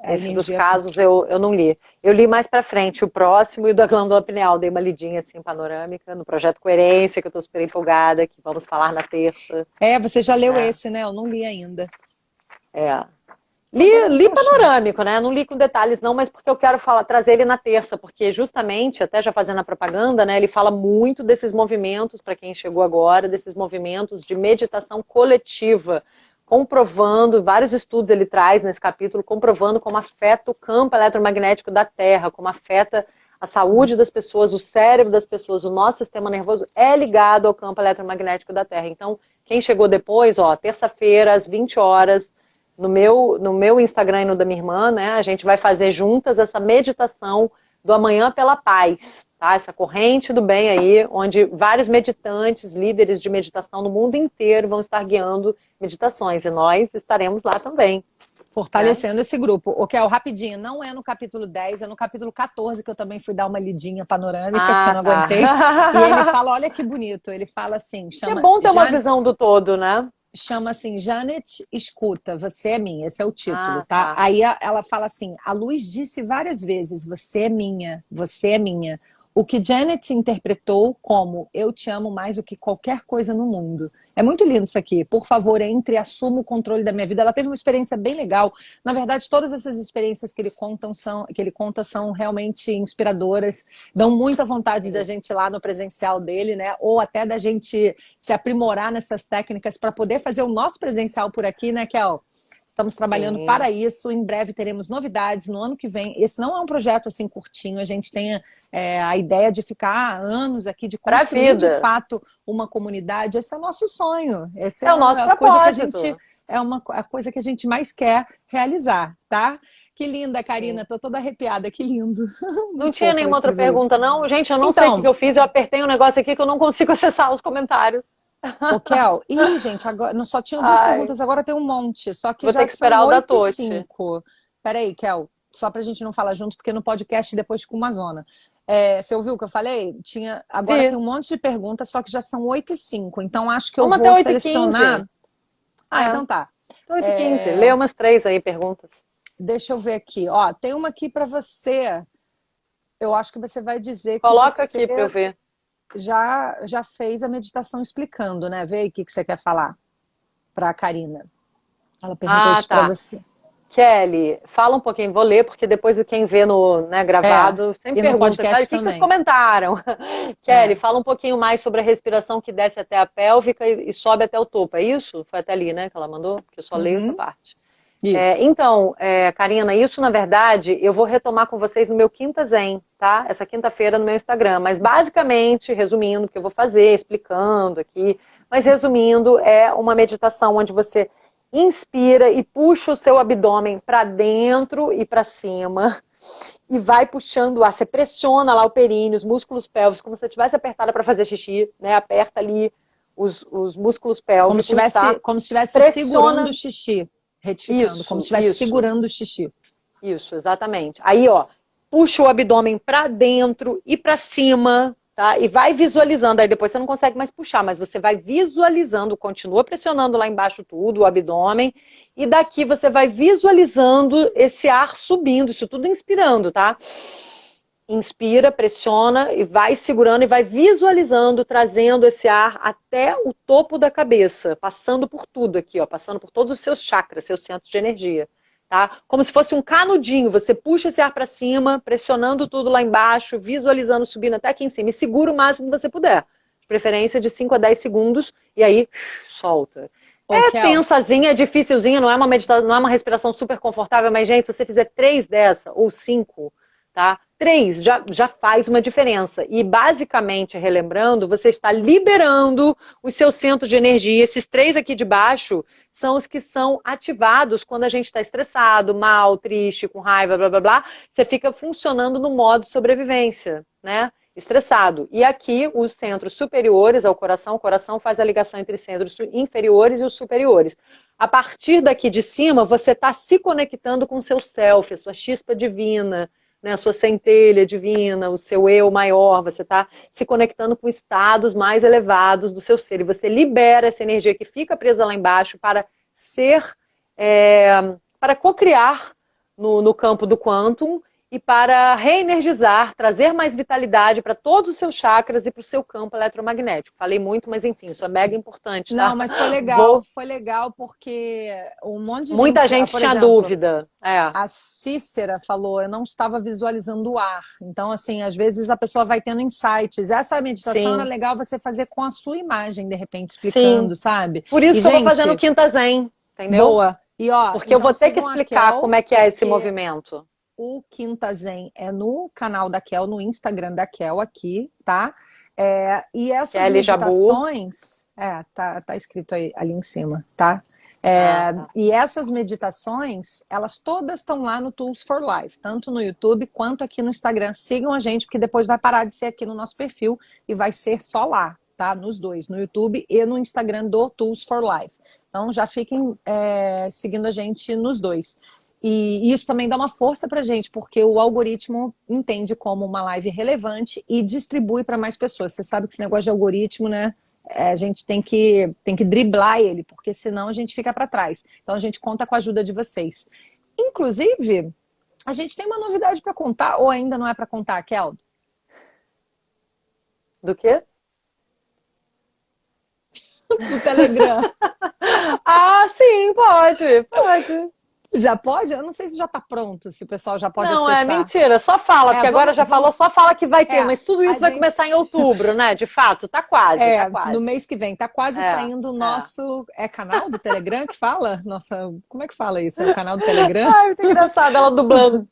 Esse dos casos eu não li. Eu li mais pra frente, o próximo e o da glândula pineal. Dei uma lidinha assim, panorâmica, no projeto Coerência, que eu tô super empolgada, que vamos falar na terça. Você já leu esse, né? Eu não li ainda. Li panorâmico, né? Não li com detalhes não, mas porque eu quero trazer ele na terça, porque justamente, até já fazendo a propaganda, né, ele fala muito desses movimentos, para quem chegou agora, desses movimentos de meditação coletiva, comprovando, vários estudos ele traz nesse capítulo, comprovando como afeta o campo eletromagnético da Terra, como afeta a saúde das pessoas, o cérebro das pessoas, o nosso sistema nervoso é ligado ao campo eletromagnético da Terra. Então, quem chegou depois, terça-feira, às 20 horas, no meu Instagram e no da minha irmã, né, a gente vai fazer juntas essa meditação do Amanhã pela Paz, tá? Essa corrente do bem aí, onde vários meditantes, líderes de meditação no mundo inteiro vão estar guiando meditações, e nós estaremos lá também. Fortalecendo esse grupo. O Kel, rapidinho, não é no capítulo 10, é no capítulo 14 que eu também fui dar uma lidinha panorâmica, porque eu não aguentei. E ele fala, olha que bonito, ele fala assim... É bom ter uma visão do todo, né? Chama assim, Janet, escuta, você é minha, esse é o título, tá? Aí ela fala assim, a luz disse várias vezes, você é minha, você é minha. O que Janet interpretou como eu te amo mais do que qualquer coisa no mundo. É muito lindo isso aqui. Por favor, entre e assuma o controle da minha vida. Ela teve uma experiência bem legal. Na verdade, todas essas experiências que ele conta são realmente inspiradoras. Dão muita vontade da gente ir lá no presencial dele, né? Ou até da gente se aprimorar nessas técnicas para poder fazer o nosso presencial por aqui, né, Kel? Estamos trabalhando para isso, em breve teremos novidades no ano que vem. Esse não é um projeto assim curtinho, a gente tem a ideia de ficar anos aqui, de construir de fato uma comunidade. Esse é o nosso sonho. Esse é o nosso propósito. A coisa que a gente mais quer realizar, tá? Que linda, Karina, tô toda arrepiada, que lindo. Não tinha nenhuma outra pergunta, não? Gente, eu não sei o que eu fiz, eu apertei um negócio aqui que eu não consigo acessar os comentários. Ô, Kel, gente, agora não só tinha 2 perguntas, agora tem um monte. Só que vou já ter que esperar são o da 8h05. Peraí, Kel, só pra gente não falar junto, porque no podcast depois fica uma zona. Você ouviu o que eu falei? Agora tem um monte de perguntas, só que já são 8h05. Então acho que eu vou selecionar. Então tá. 8h15. Lê umas 3 aí, perguntas. Deixa eu ver aqui. Tem uma aqui pra você. Eu acho que você vai dizer Coloca aqui pra eu ver. Já fez a meditação explicando, né? Vê aí o que você quer falar para a Karina. Ela perguntou isso para você. Kelly, fala um pouquinho, vou ler, porque depois quem vê no gravado sempre pergunta, o que vocês comentaram? Kelly, fala um pouquinho mais sobre a respiração que desce até a pélvica e sobe até o topo, é isso? Foi até ali, né, que ela mandou? Que eu só leio essa parte. Então, Karina, isso na verdade eu vou retomar com vocês no meu Quinta Zen, tá? Essa quinta-feira no meu Instagram, mas basicamente, resumindo o que eu vou fazer, explicando aqui, mas resumindo, é uma meditação onde você inspira e puxa o seu abdômen para dentro e para cima e vai puxando o ar, você pressiona lá o períneo, os músculos pélvicos, como se você tivesse apertada para fazer xixi, né? Aperta ali os músculos pélvicos. Como se estivesse segurando o xixi. Retificando, como se estivesse segurando o xixi. Isso, exatamente. Aí, puxa o abdômen para dentro e para cima, tá? E vai visualizando. Aí depois você não consegue mais puxar, mas você vai visualizando, continua pressionando lá embaixo tudo, o abdômen, e daqui você vai visualizando esse ar subindo, isso tudo inspirando, tá? inspira, pressiona e vai segurando e vai visualizando, trazendo esse ar até o topo da cabeça, passando por tudo aqui, ó, passando por todos os seus chakras, seus centros de energia. Tá? Como se fosse um canudinho, você puxa esse ar para cima, pressionando tudo lá embaixo, visualizando, subindo até aqui em cima, e segura o máximo que você puder. De preferência de 5 a 10 segundos, e aí solta. É tensazinha, é dificilzinha, não é uma meditação, não é uma respiração super confortável, mas, gente, se você fizer 3 dessa, ou 5, tá? 3 já faz uma diferença. E, basicamente, relembrando, você está liberando os seus centros de energia. Esses 3 aqui de baixo são os que são ativados quando a gente está estressado, mal, triste, com raiva, blá, blá, blá. Você fica funcionando no modo sobrevivência, né? Estressado. E aqui, os centros superiores ao coração, o coração faz a ligação entre centros inferiores e os superiores. A partir daqui de cima, você está se conectando com o seu self, a sua chispa divina, né, a sua centelha divina, o seu eu maior, você está se conectando com estados mais elevados do seu ser. E você libera essa energia que fica presa lá embaixo para ser, para co-criar no campo do quantum, e para reenergizar, trazer mais vitalidade para todos os seus chakras e para o seu campo eletromagnético. Falei muito, mas enfim, isso é mega importante, tá? Não, mas foi legal porque um monte de muita gente por tinha exemplo, dúvida. A Cícera falou, eu não estava visualizando o ar. Então, assim, às vezes a pessoa vai tendo insights. Essa meditação era legal você fazer com a sua imagem, de repente, explicando, sabe? Por isso que eu vou fazer no Quinta Zen, entendeu? Boa. E, ó, porque eu vou ter que explicar como é que é esse movimento. O Quinta Zen é no canal da Kel, no Instagram da Kel aqui, tá? E essas meditações... tá escrito aí, ali em cima, tá? E essas meditações, elas todas estão lá no Tools for Life, tanto no YouTube quanto aqui no Instagram. Sigam a gente, porque depois vai parar de ser aqui no nosso perfil e vai ser só lá, tá? Nos dois, no YouTube e no Instagram do Tools for Life. Então já fiquem seguindo a gente nos dois. E isso também dá uma força pra gente, porque o algoritmo entende como uma live relevante e distribui para mais pessoas. Você sabe que esse negócio de algoritmo, né? A gente tem que driblar ele, porque senão a gente fica para trás. Então a gente conta com a ajuda de vocês. Inclusive, a gente tem uma novidade para contar, ou ainda não é para contar, Kel? Do quê? Do Telegram. Sim, pode. Já pode? Eu não sei se já está pronto, se o pessoal já pode acessar. Não, é mentira, só fala, porque agora já falou, só fala que vai ter, mas tudo isso vai começar em outubro, né? De fato, tá quase, tá quase. No mês que vem, tá quase saindo o nosso... canal do Telegram que fala? Nossa, como é que fala isso? É o canal do Telegram? Ai, muito engraçado, ela dublando.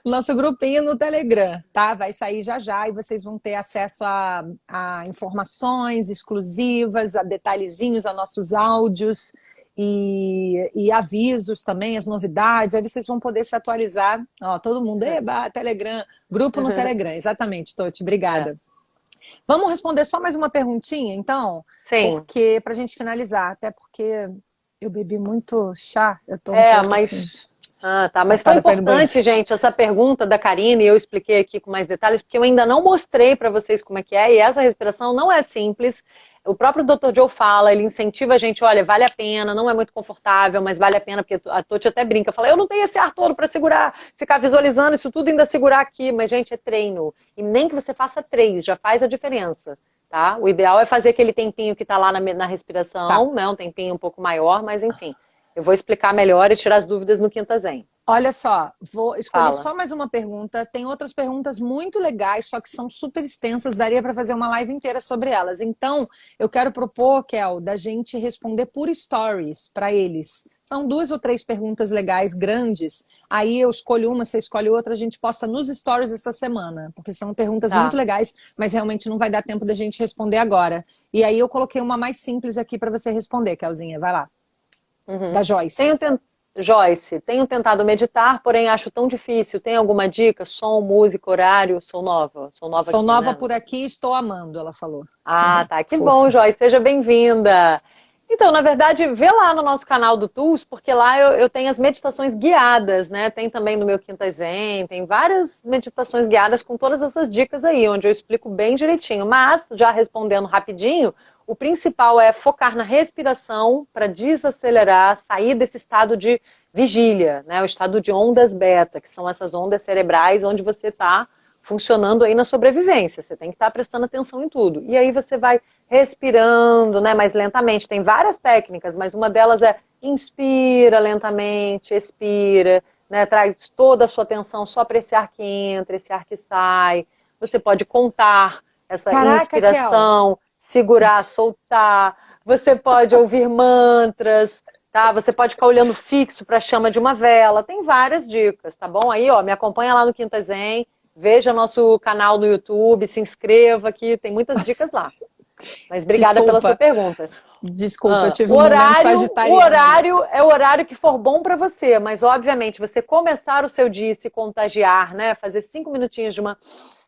Nosso grupinho no Telegram, tá? Vai sair já e vocês vão ter acesso a informações exclusivas, a detalhezinhos, a nossos áudios e avisos também, as novidades. Aí vocês vão poder se atualizar. Ó, todo mundo, Telegram, grupo no Telegram. Exatamente, Toti, obrigada. Vamos responder só mais uma perguntinha, então? Sim. Porque, pra gente finalizar, até porque eu bebi muito chá. Eu tô mas... assim. Mas foi importante, gente, essa pergunta da Karine, e eu expliquei aqui com mais detalhes, porque eu ainda não mostrei para vocês como é que é, e essa respiração não é simples. O próprio Dr. Joe fala, ele incentiva a gente, olha, vale a pena, não é muito confortável, mas vale a pena, porque a Toti até brinca, fala, eu não tenho esse ar todo para segurar, ficar visualizando isso tudo, ainda segurar aqui, mas, gente, é treino. E nem que você faça 3, já faz a diferença, tá? O ideal é fazer aquele tempinho que tá lá na respiração, né? Um tempinho um pouco maior, mas enfim. Eu vou explicar melhor e tirar as dúvidas no Quinta Zen. Olha só, vou escolher só mais uma pergunta. Tem outras perguntas muito legais, só que são super extensas. Daria para fazer uma live inteira sobre elas. Então, eu quero propor, Kel, da gente responder por stories para eles. São 2 ou 3 perguntas legais, grandes. Aí eu escolho uma, você escolhe outra, a gente posta nos stories essa semana. Porque são perguntas muito legais, mas realmente não vai dar tempo da gente responder agora. E aí eu coloquei uma mais simples aqui para você responder, Kelzinha. Vai lá. Da Joyce. Joyce, tenho tentado meditar, porém acho tão difícil. Tem alguma dica? Som, música, horário? Sou nova. Sou nova por aqui, estou amando, ela falou. Tá. Que bom, Joyce. Seja bem-vinda. Então, na verdade, vê lá no nosso canal do Tools, porque lá eu tenho as meditações guiadas, né? Tem também no meu Quinta Zen, tem várias meditações guiadas com todas essas dicas aí, onde eu explico bem direitinho. Mas, já respondendo rapidinho, O principal é focar na respiração para desacelerar, sair desse estado de vigília, né? O estado de ondas beta, que são essas ondas cerebrais onde você está funcionando aí na sobrevivência. Você tem que estar prestando atenção em tudo. E aí você vai respirando, né, mais lentamente. Tem várias técnicas, mas uma delas é inspira lentamente, expira, né, traz toda a sua atenção só para esse ar que entra, esse ar que sai. Você pode contar essa inspiração, segurar, soltar. Você pode ouvir mantras, tá? Você pode ficar olhando fixo para a chama de uma vela. Tem várias dicas, tá bom? Aí, ó, me acompanha lá no Quinta Zen, veja nosso canal no YouTube, se inscreva aqui, tem muitas dicas lá. Mas obrigada pela sua pergunta. Desculpa, eu tive um momento sagitariano. O horário é o horário que for bom para você, mas obviamente você começar o seu dia e se contagiar, né? Fazer 5 minutinhos de uma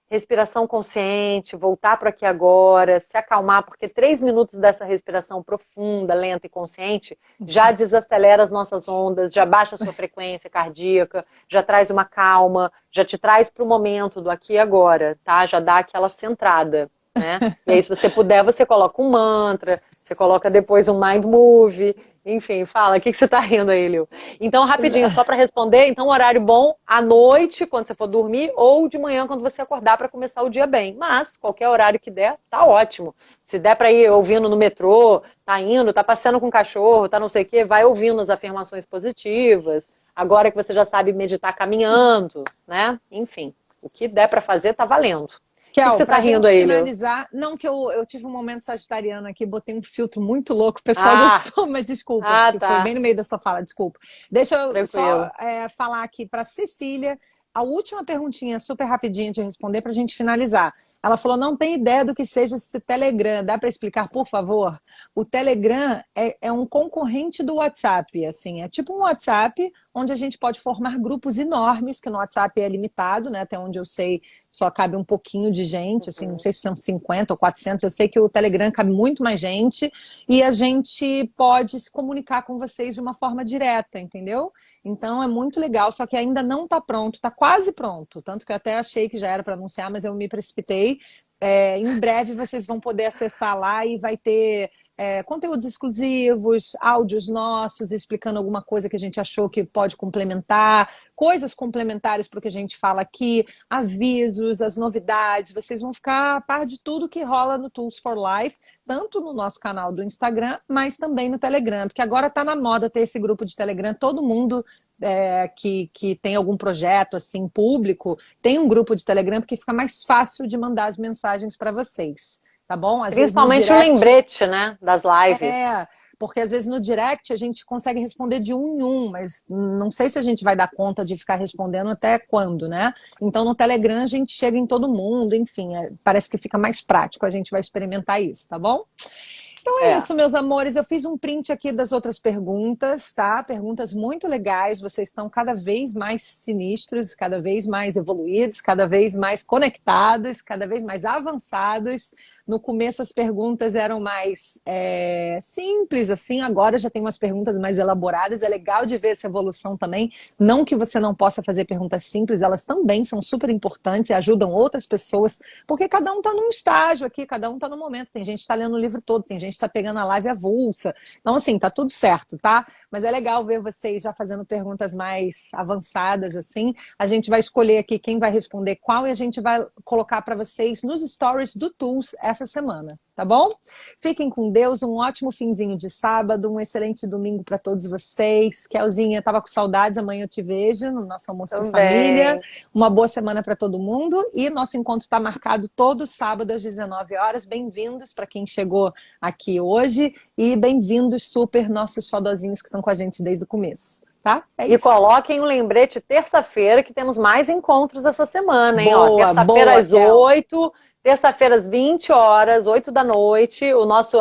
respiração consciente, voltar para aqui agora, se acalmar, porque 3 minutos dessa respiração profunda, lenta e consciente já desacelera as nossas ondas, já baixa a sua frequência cardíaca, já traz uma calma, já te traz para o momento do aqui e agora, tá? Já dá aquela centrada. Né? E aí, se você puder, você coloca um mantra, você coloca depois um mind move, enfim, fala, o que você tá rindo aí, Lil? Então, rapidinho, só para responder, então, horário bom à noite, quando você for dormir, ou de manhã, quando você acordar, para começar o dia bem. Mas, qualquer horário que der, tá ótimo. Se der para ir ouvindo no metrô, tá indo, tá passeando com o cachorro, tá não sei o quê, vai ouvindo as afirmações positivas. Agora que você já sabe meditar caminhando, né? Enfim, o que der para fazer, tá valendo. Kel, que você tá rindo aí, finalizar, não que eu tive um momento sagitariano aqui, botei um filtro muito louco, o pessoal gostou, mas desculpa, porque foi bem no meio da sua fala, desculpa. Deixa eu só falar aqui para Cecília, a última perguntinha super rapidinha de responder para a gente finalizar. Ela falou, não tem ideia do que seja esse Telegram, dá para explicar, por favor? O Telegram é um concorrente do WhatsApp, assim, é tipo um WhatsApp onde a gente pode formar grupos enormes, que no WhatsApp é limitado, né, até onde eu sei, só cabe um pouquinho de gente, assim, não sei se são 50 ou 400, eu sei que o Telegram cabe muito mais gente e a gente pode se comunicar com vocês de uma forma direta, entendeu? Então é muito legal, só que ainda não está pronto, está quase pronto, tanto que eu até achei que já era para anunciar, mas eu me precipitei. Em breve vocês vão poder acessar lá e vai ter conteúdos exclusivos, áudios nossos, explicando alguma coisa que a gente achou que pode complementar, coisas complementares para o que a gente fala aqui, avisos, as novidades, vocês vão ficar a par de tudo que rola no Tools for Life, tanto no nosso canal do Instagram, mas também no Telegram, porque agora está na moda ter esse grupo de Telegram, todo mundo que tem algum projeto assim público, tem um grupo de Telegram, porque fica mais fácil de mandar as mensagens para vocês. Tá bom? Principalmente o lembrete, né, das lives. Porque às vezes no direct a gente consegue responder de um em um, mas não sei se a gente vai dar conta de ficar respondendo até quando, né? Então no Telegram a gente chega em todo mundo, enfim, parece que fica mais prático, a gente vai experimentar isso, tá bom? Então é isso, meus amores. Eu fiz um print aqui das outras perguntas, tá? Perguntas muito legais. Vocês estão cada vez mais sinistros, cada vez mais evoluídos, cada vez mais conectados, cada vez mais avançados. No começo as perguntas eram mais simples, assim. Agora já tem umas perguntas mais elaboradas. É legal de ver essa evolução também. Não que você não possa fazer perguntas simples, elas também são super importantes e ajudam outras pessoas, porque cada um está num estágio aqui, cada um está num momento. Tem gente que está lendo o livro todo, tem gente que está pegando a live avulsa. Então, assim, tá tudo certo, tá? Mas é legal ver vocês já fazendo perguntas mais avançadas, assim. A gente vai escolher aqui quem vai responder qual e a gente vai colocar para vocês nos stories do Tools essa semana, tá bom? Fiquem com Deus, um ótimo finzinho de sábado, um excelente domingo para todos vocês. Kelzinha, tava com saudades, amanhã eu te vejo no nosso almoço de família. Uma boa semana para todo mundo e nosso encontro está marcado todo sábado às 19 horas. Bem-vindos para quem chegou aqui hoje e bem-vindos super nossos xodozinhos que estão com a gente desde o começo. Tá? E coloquem um lembrete terça-feira que temos mais encontros essa semana, hein? Boa, terça-feira às 8, terça-feira às 20 horas, 8 da noite,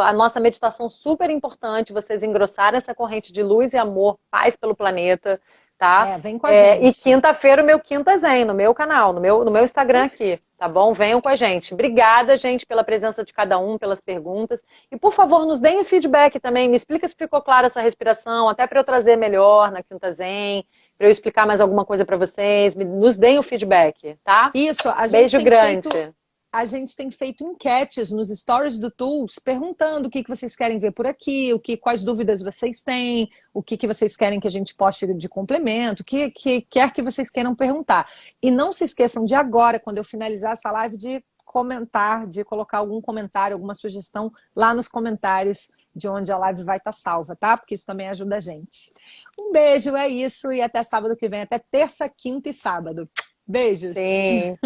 a nossa meditação super importante, vocês engrossarem essa corrente de luz e amor, paz pelo planeta, tá? Vem com a gente. E quinta-feira o meu Quinta Zen, no meu canal, no meu Instagram aqui, tá bom? Venham com a gente. Obrigada, gente, pela presença de cada um, pelas perguntas. E, por favor, nos deem feedback também. Me explica se ficou clara essa respiração, até para eu trazer melhor na Quinta Zen, para eu explicar mais alguma coisa para vocês. Nos deem o feedback, tá? Isso, a gente Beijo grande. a gente tem feito enquetes nos stories do Tools, perguntando o que vocês querem ver por aqui, quais dúvidas vocês têm, o que vocês querem que a gente poste de complemento, o que quer que vocês queiram perguntar. E não se esqueçam de agora, quando eu finalizar essa live, de comentar, de colocar algum comentário, alguma sugestão lá nos comentários de onde a live vai estar salva, tá? Porque isso também ajuda a gente. Um beijo, é isso, e até sábado que vem, até terça, quinta e sábado. Beijos. Sim.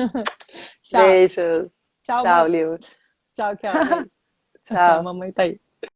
Tchau. Beijos. Tchau, Tchau, Lil. tchau, Kel. Beijo. A Tchau. mamãe tá aí.